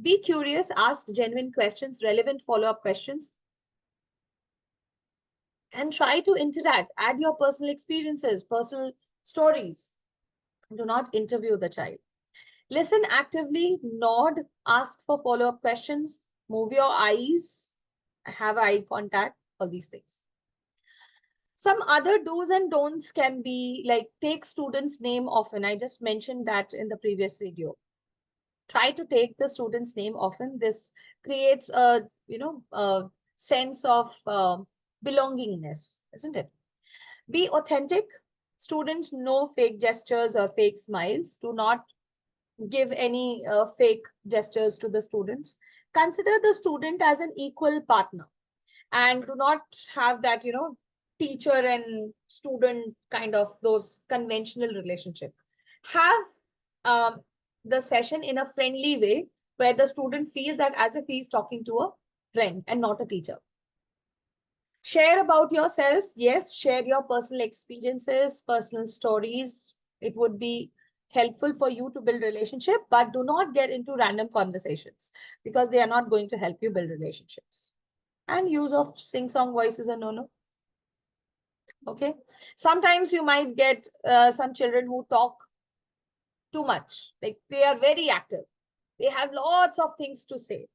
S1: Be curious, ask genuine questions, relevant follow-up questions, and try to interact. Add your personal experiences, personal stories. Do not interview the child. Listen actively, nod, ask for follow-up questions, move your eyes, have eye contact, all these things. Some other do's and don'ts can be like take student's name often. I just mentioned that in the previous video. Try to take the student's name often. This creates a sense of belongingness, isn't it? Be authentic. Students know fake gestures or fake smiles. Do not give any fake gestures to the students. Consider the student as an equal partner, and do not have that, teacher and student kind of those conventional relationship. Have the session in a friendly way where the student feels that as if he's talking to a friend and not a teacher. Share about yourselves. Yes, share your personal experiences, personal stories. It would be helpful for you to build relationship, but do not get into random conversations because they are not going to help you build relationships. And use of sing-song voice is a no-no. Okay. Sometimes you might get some children who talk too much, like they are very active. They have lots of things to say.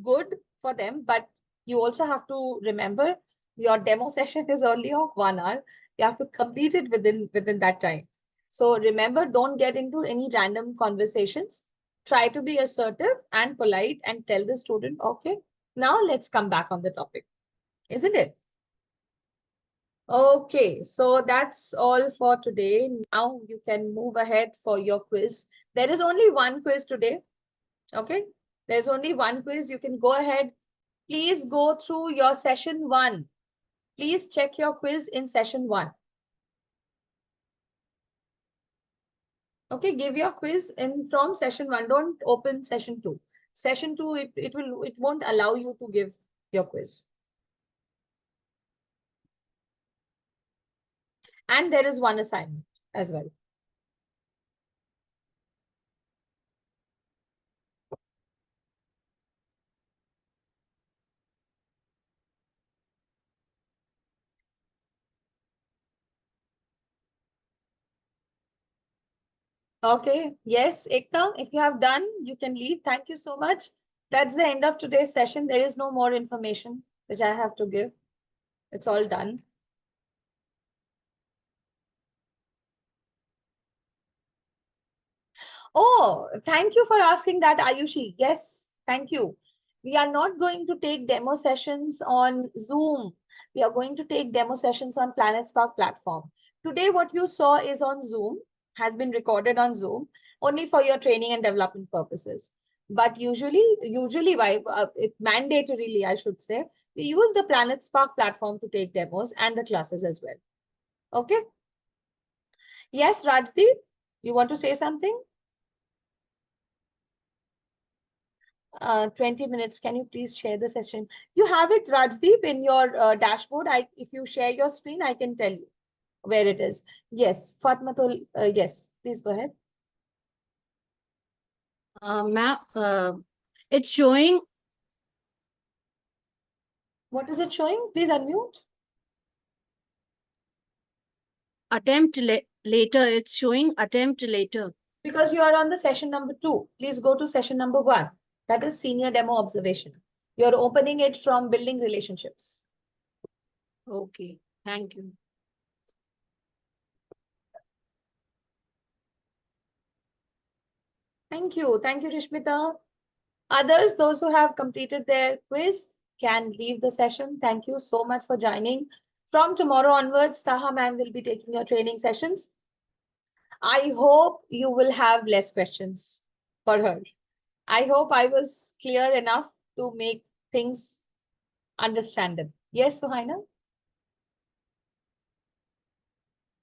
S1: Good for them, but you also have to remember your demo session is only of 1 hour. You have to complete it within that time. So remember, don't get into any random conversations. Try to be assertive and polite and tell the student, okay, now let's come back on the topic. Isn't it? Okay, so that's all for today. Now you can move ahead for your quiz. There is only one quiz today. Okay, there's only one quiz. You can go ahead. Please go through your session 1. Please check your quiz in session 1. Okay, give your quiz in from session 1. Don't open session 2. Session 2, it won't allow you to give your quiz. And there is one assignment as well. Okay. Yes, Ekta, if you have done, you can leave. Thank you so much. That's the end of today's session. There is no more information which I have to give. It's all done. Oh, thank you for asking that, Ayushi. Yes, thank you. We are not going to take demo sessions on Zoom. We are going to take demo sessions on PlanetSpark platform. Today, what you saw is on Zoom, has been recorded on Zoom, only for your training and development purposes. But usually, mandatorily, I should say, we use the PlanetSpark platform to take demos and the classes as well. Okay? Yes, Rajdeep, you want to say something? 20 minutes. Can you please share the session? You have it, Rajdeep, in your dashboard. If you share your screen, I can tell you where it is. Yes, Fatmatul, yes, please go ahead.
S15: Ma'am, it's showing.
S1: What is it showing? Please unmute.
S15: Attempt later. It's showing attempt later.
S1: Because you are on the session number 2. Please go to session number 1. That is senior demo observation. You're opening it from building relationships.
S15: Okay, thank you.
S1: Thank you. Thank you, Rishmita. Others, those who have completed their quiz, can leave the session. Thank you so much for joining. From tomorrow onwards, Taha ma'am will be taking your training sessions. I hope you will have less questions for her. I hope I was clear enough to make things understandable. Yes, Suhaina?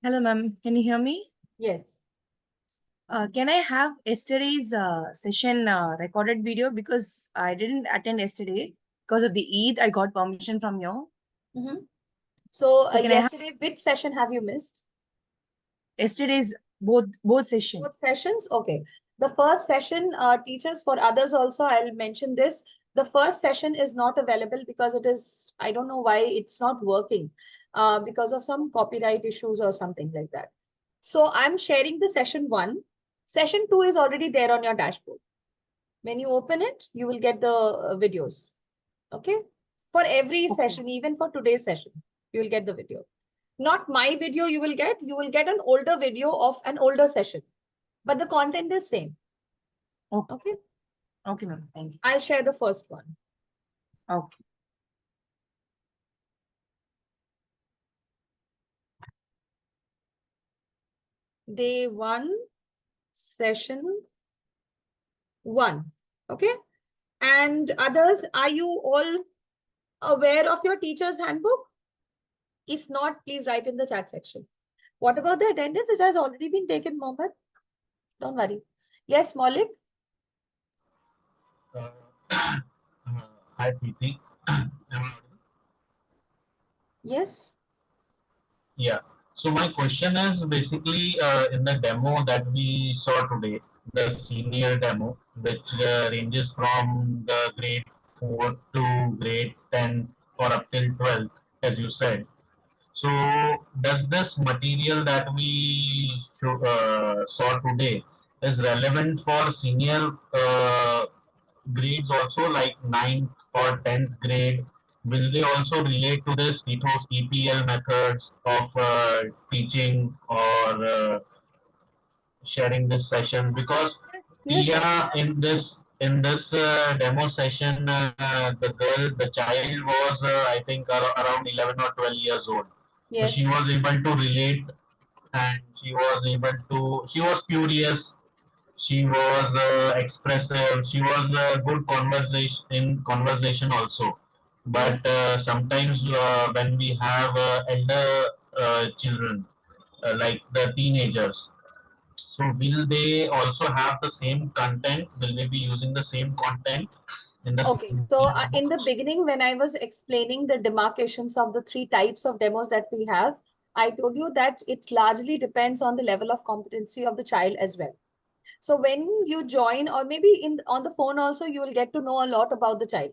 S16: Hello, ma'am. Can you hear me?
S1: Yes.
S16: Can I have yesterday's session recorded video because I didn't attend yesterday because of the Eid. I got permission from you.
S1: So,
S16: So can I have
S1: yesterday, which session have you missed?
S16: yesterday's both session?
S1: Both sessions? Okay. The first session, teachers, for others also, I'll mention this. The first session is not available because it is, I don't know why it's not working, because of some copyright issues or something like that. So I'm sharing the session 1. Session 2 is already there on your dashboard. When you open it, you will get the videos. Okay. For every session, even for today's session, you will get the video. Not my video you will get an older video of an older session, but the content is same. Okay.
S16: Okay, ma'am. Thank you.
S1: I'll share the first one.
S16: Okay.
S1: Day 1, session 1. Okay. And others, are you all aware of your teacher's handbook? If not, please write in the chat section. What about the attendance? It has already been taken, Mohammed. Don't worry. Yes, Maulik?
S9: Hi, Preeti.
S1: Yes.
S9: Yeah. So my question is basically in the demo that we saw today, the senior demo, which ranges from the grade 4 to grade 10 or up till 12, as you said. So does this material that we saw today is relevant for senior grades also, like 9th or 10th grade? Will they also relate to this ethos EPL methods of teaching or sharing this session? Because
S1: Yes.
S9: Pia in this demo session, the child was I think around 11 or 12 years old. So she
S1: Yes.
S9: was able to relate, and she was curious, she was expressive, she was good conversation also. But sometimes when we have elder children, like the teenagers, so will they also have the same content? Will they be using the same content in the
S1: Okay,
S9: same
S1: so in the beginning, when I was explaining the demarcations of the three types of demos that we have, I told you that it largely depends on the level of competency of the child as well. So when you join, or maybe on the phone also, you will get to know a lot about the child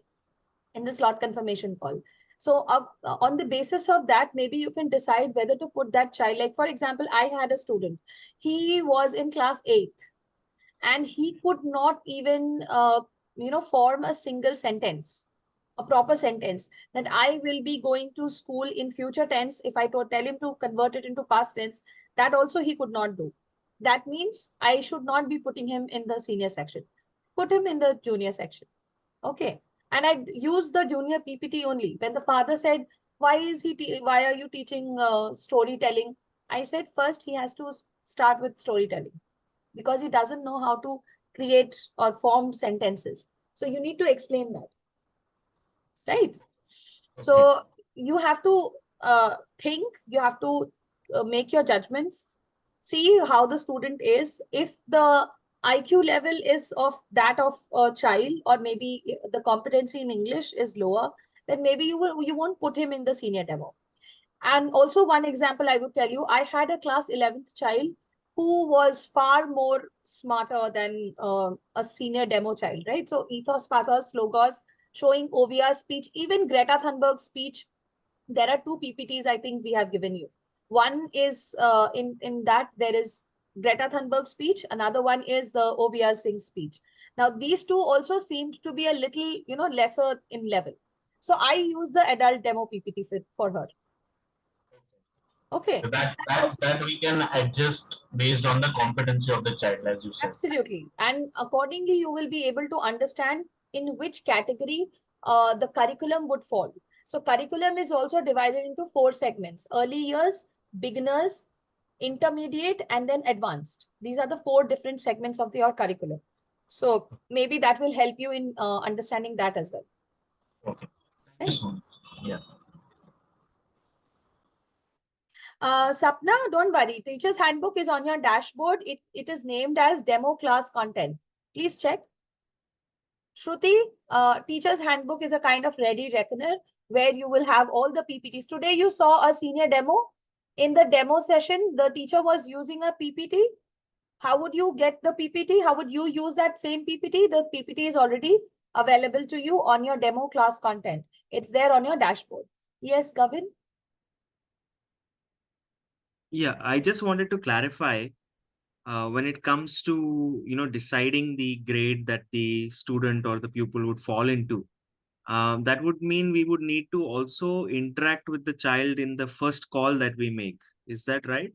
S1: in the slot confirmation call. So on the basis of that, maybe you can decide whether to put that child. Like for example, I had a student. He was in class 8th and he could not even form a single sentence, a proper sentence, that I will be going to school in future tense. If I tell him to convert it into past tense, that also he could not do. That means I should not be putting him in the senior section, put him in the junior section. Okay. And I used the junior PPT only. When the father said, why are you teaching storytelling? I said, first he has to start with storytelling, because he doesn't know how to create or form sentences. So you need to explain that, right? So you have to think, you have to make your judgments, see how the student is. If the IQ level is of that of a child, or maybe the competency in English is lower, then maybe you won't put him in the senior demo. And also one example I would tell you, I had a class 11th child who was far more smarter than a senior demo child, right? So ethos, pathos, logos, showing OVR speech, even Greta Thunberg's speech. There are two PPTs I think we have given you. One is in that there is Greta Thunberg's speech. Another one is the OVR Singh speech. Now these two also seemed to be a little, lesser in level. So I use the adult demo PPT for her. Okay.
S9: So that we can adjust based on the competency of the child, as you said.
S1: Absolutely. And accordingly, you will be able to understand in which category the curriculum would fall. So curriculum is also divided into 4 segments: early years, beginners, intermediate, and then advanced. These are the 4 different segments of your curriculum. So maybe that will help you in understanding that as well.
S9: Okay. Thank you so much. Yeah.
S1: Sapna, don't worry. Teacher's handbook is on your dashboard. It is named as demo class content. Please check. Shruti, teacher's handbook is a kind of ready reckoner where you will have all the PPTs. Today you saw a senior demo. In the demo session, the teacher was using a PPT. How would you get the PPT? How would you use that same PPT? The PPT is already available to you on your demo class content. It's there on your dashboard. Yes, Gavin?
S17: Yeah, I just wanted to clarify when it comes to, deciding the grade that the student or the pupil would fall into. That would mean we would need to also interact with the child in the first call that we make. Is that right?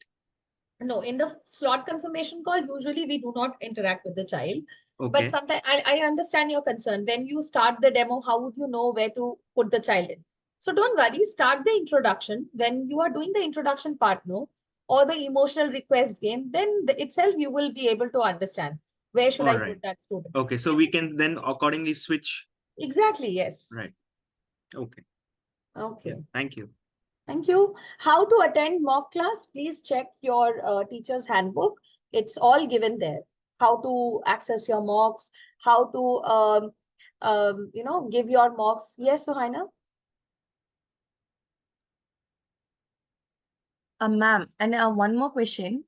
S1: No, in the slot confirmation call, usually we do not interact with the child.
S17: Okay.
S1: But sometimes I understand your concern. When you start the demo, how would you know where to put the child in? So don't worry, start the introduction. When you are doing the introduction part, no, or the emotional request game, then itself you will be able to understand where should
S17: All
S1: I
S17: right.
S1: put that student.
S17: Okay, so we can then accordingly switch.
S1: Exactly, yes.
S17: Right. Okay.
S1: Okay.
S17: Yeah, thank you.
S1: Thank you. How to attend mock class? Please check your teacher's handbook. It's all given there. How to access your mocks, how to give your mocks. Yes, Suhaina?
S16: Ma'am, and one more question.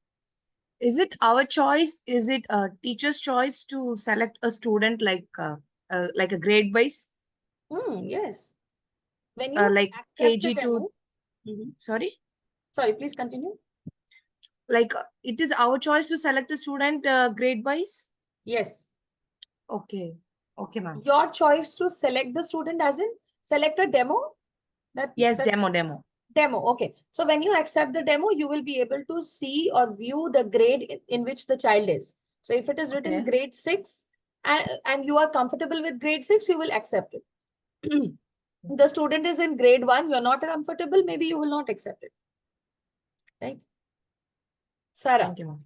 S16: Is it our choice? Is it a teacher's choice to select a student like a grade wise?
S1: Yes. When you
S16: Like
S1: accept the
S16: KG to,
S1: demo,
S16: sorry?
S1: Sorry, please continue.
S16: Like it is our choice to select a student grade wise?
S1: Yes.
S16: Okay. Okay, ma'am.
S1: Your choice to select the student as in select a demo?
S16: Yes, demo.
S1: Demo, okay. So when you accept the demo, you will be able to see or view the grade in which the child is. So if it is written
S16: Okay.
S1: grade 6 and you are comfortable with grade 6, you will accept it. The student is in grade 1, you're not comfortable, maybe you will not accept it. Right? Sarah.
S16: Thank you, ma'am.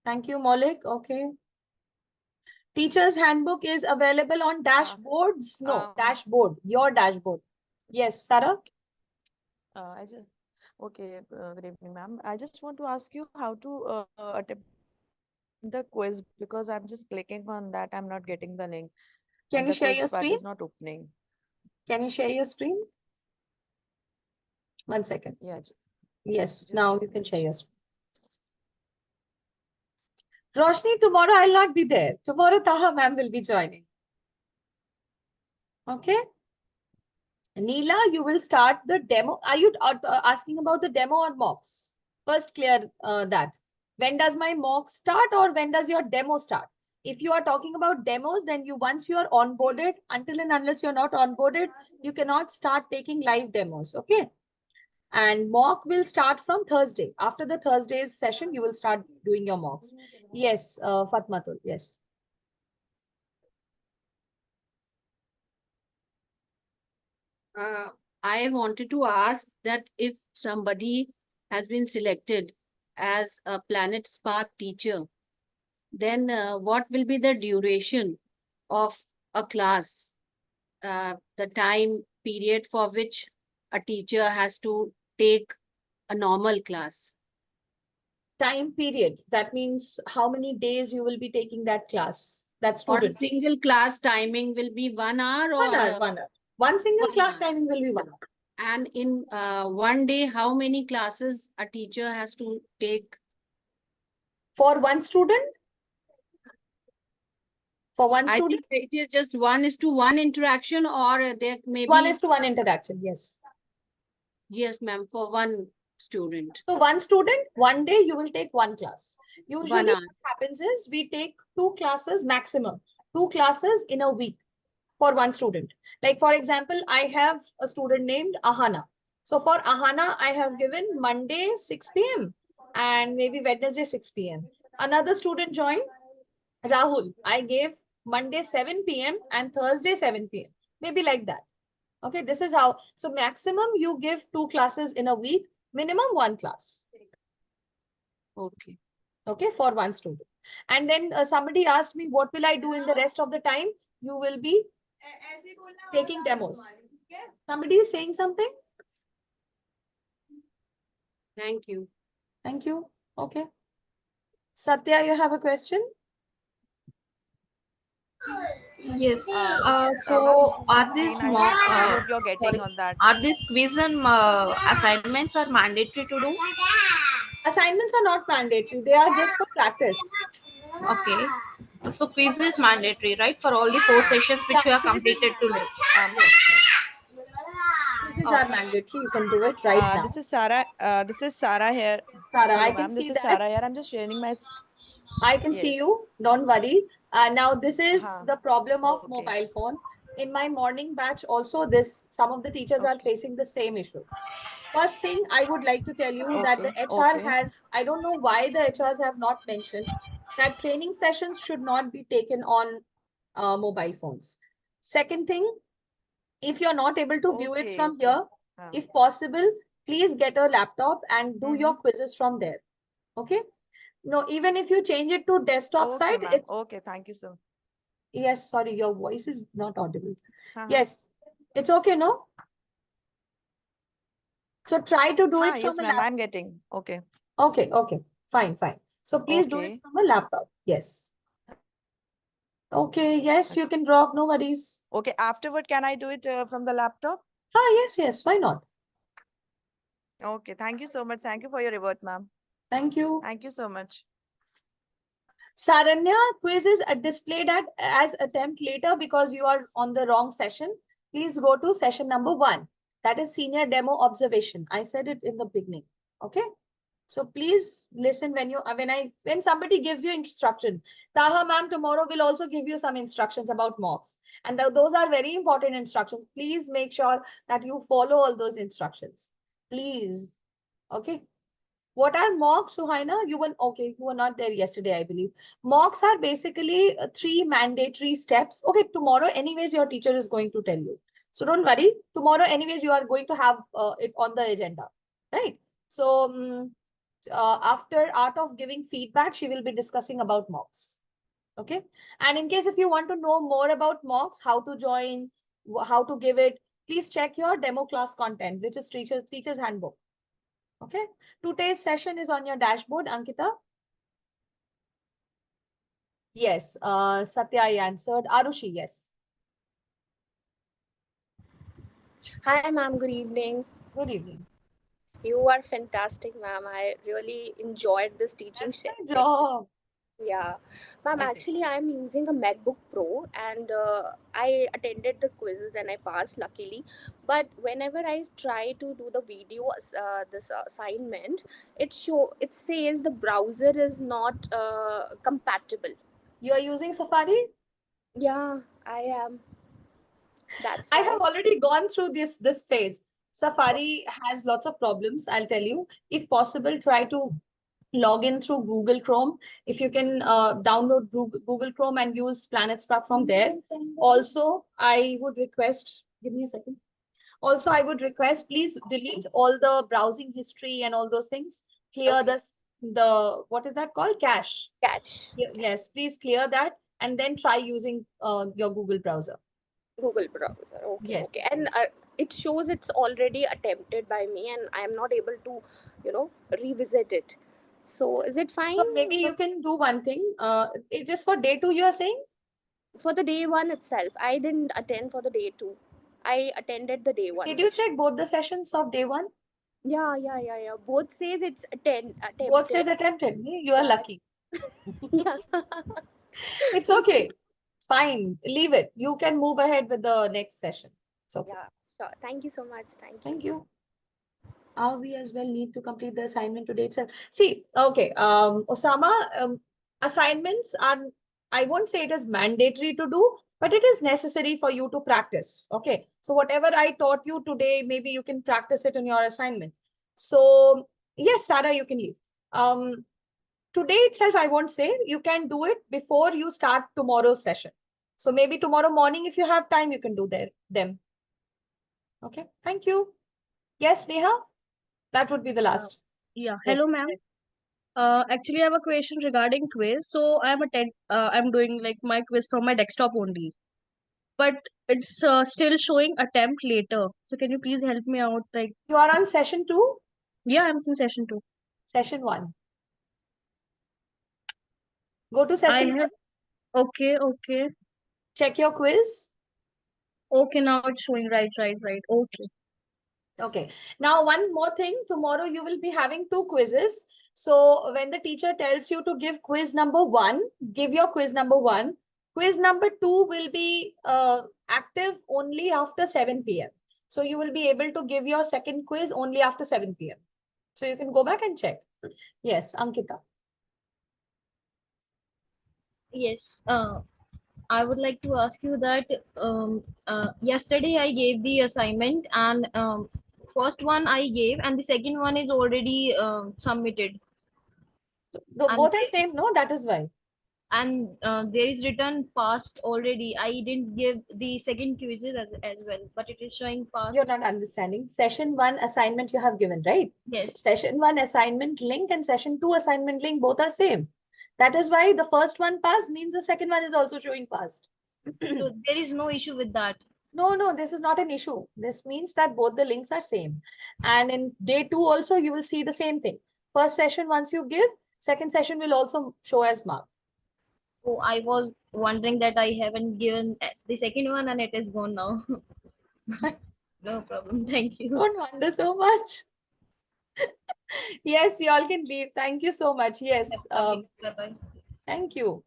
S1: Thank you, Maulik. Okay. Teacher's handbook is available on dashboards. No, dashboard. Your dashboard. Yes, Sarah.
S11: I just okay. Good evening, ma'am. I just want to ask you how to attempt the quiz because I'm just clicking on that. I'm not getting the link,
S1: Can
S11: and
S1: you
S11: the
S1: share
S11: quiz
S1: your
S11: part
S1: screen?
S11: is not opening.
S1: Can you share your screen? 1 second.
S11: Yeah.
S1: Yes, now you can share your screen. Roshni, tomorrow I'll not be there. Tomorrow Taha ma'am will be joining. Okay. Neela, you will start the demo. Are you asking about the demo or mocks? First clear that. When does my mock start or when does your demo start? If you are talking about demos, then once you are onboarded, until and unless you're not onboarded, you cannot start taking live demos. Okay. And mock will start from Thursday. After the Thursday's session, you will start doing your mocks. Yes, Fatmatul, yes.
S15: I wanted to ask that if somebody has been selected as a Planet Spark teacher, then what will be the duration of a class, the time period for which a teacher has to take a normal class?
S1: Time period. That means how many days you will be taking that class, that
S15: For a
S1: student.
S15: single class timing will be 1 hour or
S1: 1 hour, 1 hour. One single
S15: 1
S1: class
S15: hour.
S1: timing will be 1 hour.
S15: And in one day, how many classes a teacher has to take?
S1: For one student? For one
S15: I
S1: student?
S15: think it is just 1:1 interaction, or there may be
S1: 1:1 interaction, yes.
S15: Yes, ma'am, for one student.
S1: So one student, one day you will take one class. Usually
S15: 1 hour.
S1: what happens is we take 2 classes maximum, 2 classes in a week for one student. Like for example, I have a student named Ahana. So for Ahana, I have given Monday 6 p.m. and maybe Wednesday 6 p.m. Another student joined, Rahul. I gave Monday 7 p.m. and Thursday 7 p.m. Maybe like that. Okay, this is how. So maximum you give 2 classes in a week, minimum 1 class.
S15: Okay.
S1: Okay, for one student. And then somebody asked me, what will I do in the rest of the time? You will be taking demos. Somebody is saying something?
S15: Thank you.
S1: Thank you. Okay. Satya, you have a question?
S18: Yes.
S11: Ma'am,
S18: So
S11: this is
S18: are
S11: the
S18: these
S11: screen
S18: mock
S11: I hope you're getting
S18: sorry,
S11: on that.
S18: are these quiz and assignments are mandatory to do?
S1: Assignments are not mandatory. They are just for practice.
S18: Okay. So quiz is mandatory, right? For all the 4 sessions which you have completed today.
S1: Quizzes are mandatory. You can do it right now.
S11: This is Sarah. This is Sarah here.
S1: Sarah,
S11: Hello,
S1: I can
S11: ma'am. This
S1: see
S11: is
S1: that.
S11: Sarah here. I'm just sharing my.
S1: I can see
S11: Yes.
S1: you. Don't worry. Now this is the problem of
S11: Okay.
S1: mobile phone. In my morning batch also some of the teachers are facing the same issue. First thing I would like to tell you that the HR has, I don't know why the HRs have not mentioned that training sessions should not be taken on mobile phones. Second thing, if you're not able to view it from here, if possible, please get a laptop and do your quizzes from there. Okay? No, even if you change it to desktop
S11: Okay,
S1: side,
S11: ma'am.
S1: it's
S11: Okay, thank you, sir.
S1: yes, sorry, your voice is not audible.
S11: Uh-huh.
S1: Yes, it's okay, no? So try to do it
S11: Yes,
S1: from a
S11: ma'am.
S1: laptop.
S11: I'm getting. Okay.
S1: Okay, okay, fine, fine. So please do it from a laptop. Yes. Okay, yes, you can drop, no worries.
S11: Okay, afterward, can I do it from the laptop?
S1: Yes, yes, why not?
S11: Okay, thank you so much. Thank you for your reward, ma'am.
S1: Thank you.
S11: Thank you so much.
S1: Saranya, quiz is displayed as attempt later because you are on the wrong session. please go to session number 1. That is senior demo observation. I said it in the beginning. Okay. So please listen when somebody gives you instruction. Taha ma'am tomorrow will also give you some instructions about mocks. And those are very important instructions. Please make sure that you follow all those instructions. Please. Okay. What are mocks, Suhaina? You were not there yesterday, I believe. Mocks are basically 3 mandatory steps. Okay, tomorrow anyways your teacher is going to tell you. So don't worry. Tomorrow anyways you are going to have it on the agenda, right? So after art of giving feedback, she will be discussing about mocks. Okay. And in case if you want to know more about mocks, how to join, how to give it, please check your demo class content, which is teacher's handbook. Okay. Today's session is on your dashboard, Ankita. Yes. Satya, I answered. Arushi, yes.
S19: Hi, ma'am. Good evening.
S1: Good evening.
S19: You are fantastic, ma'am. I really enjoyed this teaching session.
S1: Good job.
S19: Yeah. Ma'am,
S1: Okay.
S19: actually, I'm using a MacBook Pro and I attended the quizzes and I passed luckily. But whenever I try to do the video, this assignment, it says the browser is not compatible.
S1: You are using Safari?
S19: Yeah, I am. That's
S1: I
S19: why.
S1: have already gone through this phase. Safari has lots of problems, I'll tell you. If possible, try to log in through Google Chrome. If you can download Google Chrome and use Planet Spark from there. Also, I would request, give me a second. Also, I would request, please delete all the browsing history and all those things. Clear the what is that called? Cache.
S19: Cache.
S1: Yes, please clear that and then try using your Google browser.
S19: Google browser. Okay.
S1: Yes.
S19: Okay. And it shows it's already attempted by me and I am not able to, revisit it. So is it fine?
S1: So maybe you can do one thing. It just for day 2 you are saying?
S19: For the day 1 itself. I didn't attend for the day 2. I attended the day 1.
S1: Did you check both the sessions of day 1?
S19: Yeah. Both says it's attempted.
S1: Both says attempted. You are lucky.
S19: Yeah.
S1: It's okay. It's fine. Leave it. You can move ahead with the next session. So
S19: Yeah, sure. Thank you so much.
S1: thank you. We as well need to complete the assignment today itself. See, okay, Osama, assignments are, I won't say it is mandatory to do, but it is necessary for you to practice. Okay, so whatever I taught you today, maybe you can practice it in your assignment. So yes, Sarah, you can leave. Today itself, I won't say, you can do it before you start tomorrow's session. So maybe tomorrow morning, if you have time, you can do them. Okay, thank you. Yes, Neha? That would be the last.
S20: Yeah.
S1: Yes.
S20: Hello, ma'am. Actually, I have a question regarding quiz. So I'm doing like my quiz from my desktop only, but it's still showing attempt later. So can you please help me out? Like
S1: You are on session 2?
S20: Yeah, I'm in session 2.
S1: Session 1. Go to session 1.
S20: Okay.
S1: Check your quiz.
S20: Okay, now it's showing right. Okay.
S1: Okay. Now, one more thing. Tomorrow you will be having 2 quizzes. So when the teacher tells you to give quiz number 1, give your quiz number 1. Quiz number 2 will be active only after 7 p.m. So you will be able to give your second quiz only after 7 p.m. So you can go back and check. Yes, Ankita.
S21: Yes. I would like to ask you that yesterday I gave the assignment and first one I gave and the second one is already submitted.
S1: Both are same, no? That is why.
S21: And there is written passed already. I didn't give the second quizzes as well, but it is showing passed.
S1: You're not understanding. Session 1 assignment you have given, right?
S21: Yes.
S1: So session 1 assignment link and session 2 assignment link both are same. That is why the first one passed means the second one is also showing passed.
S21: So there is no issue with that.
S1: No, this is not an issue. This means that both the links are same. And in day 2 also, you will see the same thing. First session, once you give, second session will also show as marked.
S21: Oh, I was wondering that I haven't given the second one and it is gone now. No problem. Thank you.
S1: Don't wonder so much. Yes, you all can leave. Thank you so much. Yes.
S21: Bye-bye.
S1: Thank you.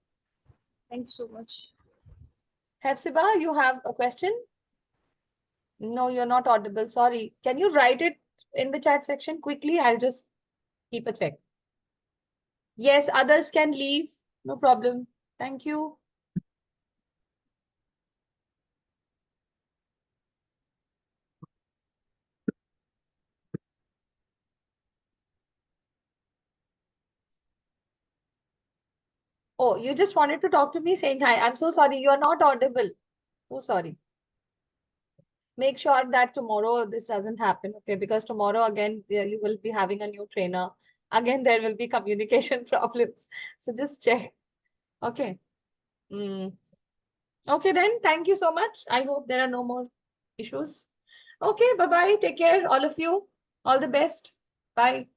S21: Thank you so much.
S1: Hefzibah, you have a question? No, you're not audible. Sorry. Can you write it in the chat section quickly? I'll just keep a check. Yes, others can leave. No problem. Thank you. Oh, you just wanted to talk to me saying hi. I'm so sorry. You're not audible. So sorry. Make sure that tomorrow this doesn't happen, okay? Because tomorrow again you will be having a new trainer. Again, there will be communication problems. So just check. Okay. Okay, then. Thank you so much. I hope there are no more issues. Okay, bye-bye. Take care, all of you. All the best. Bye.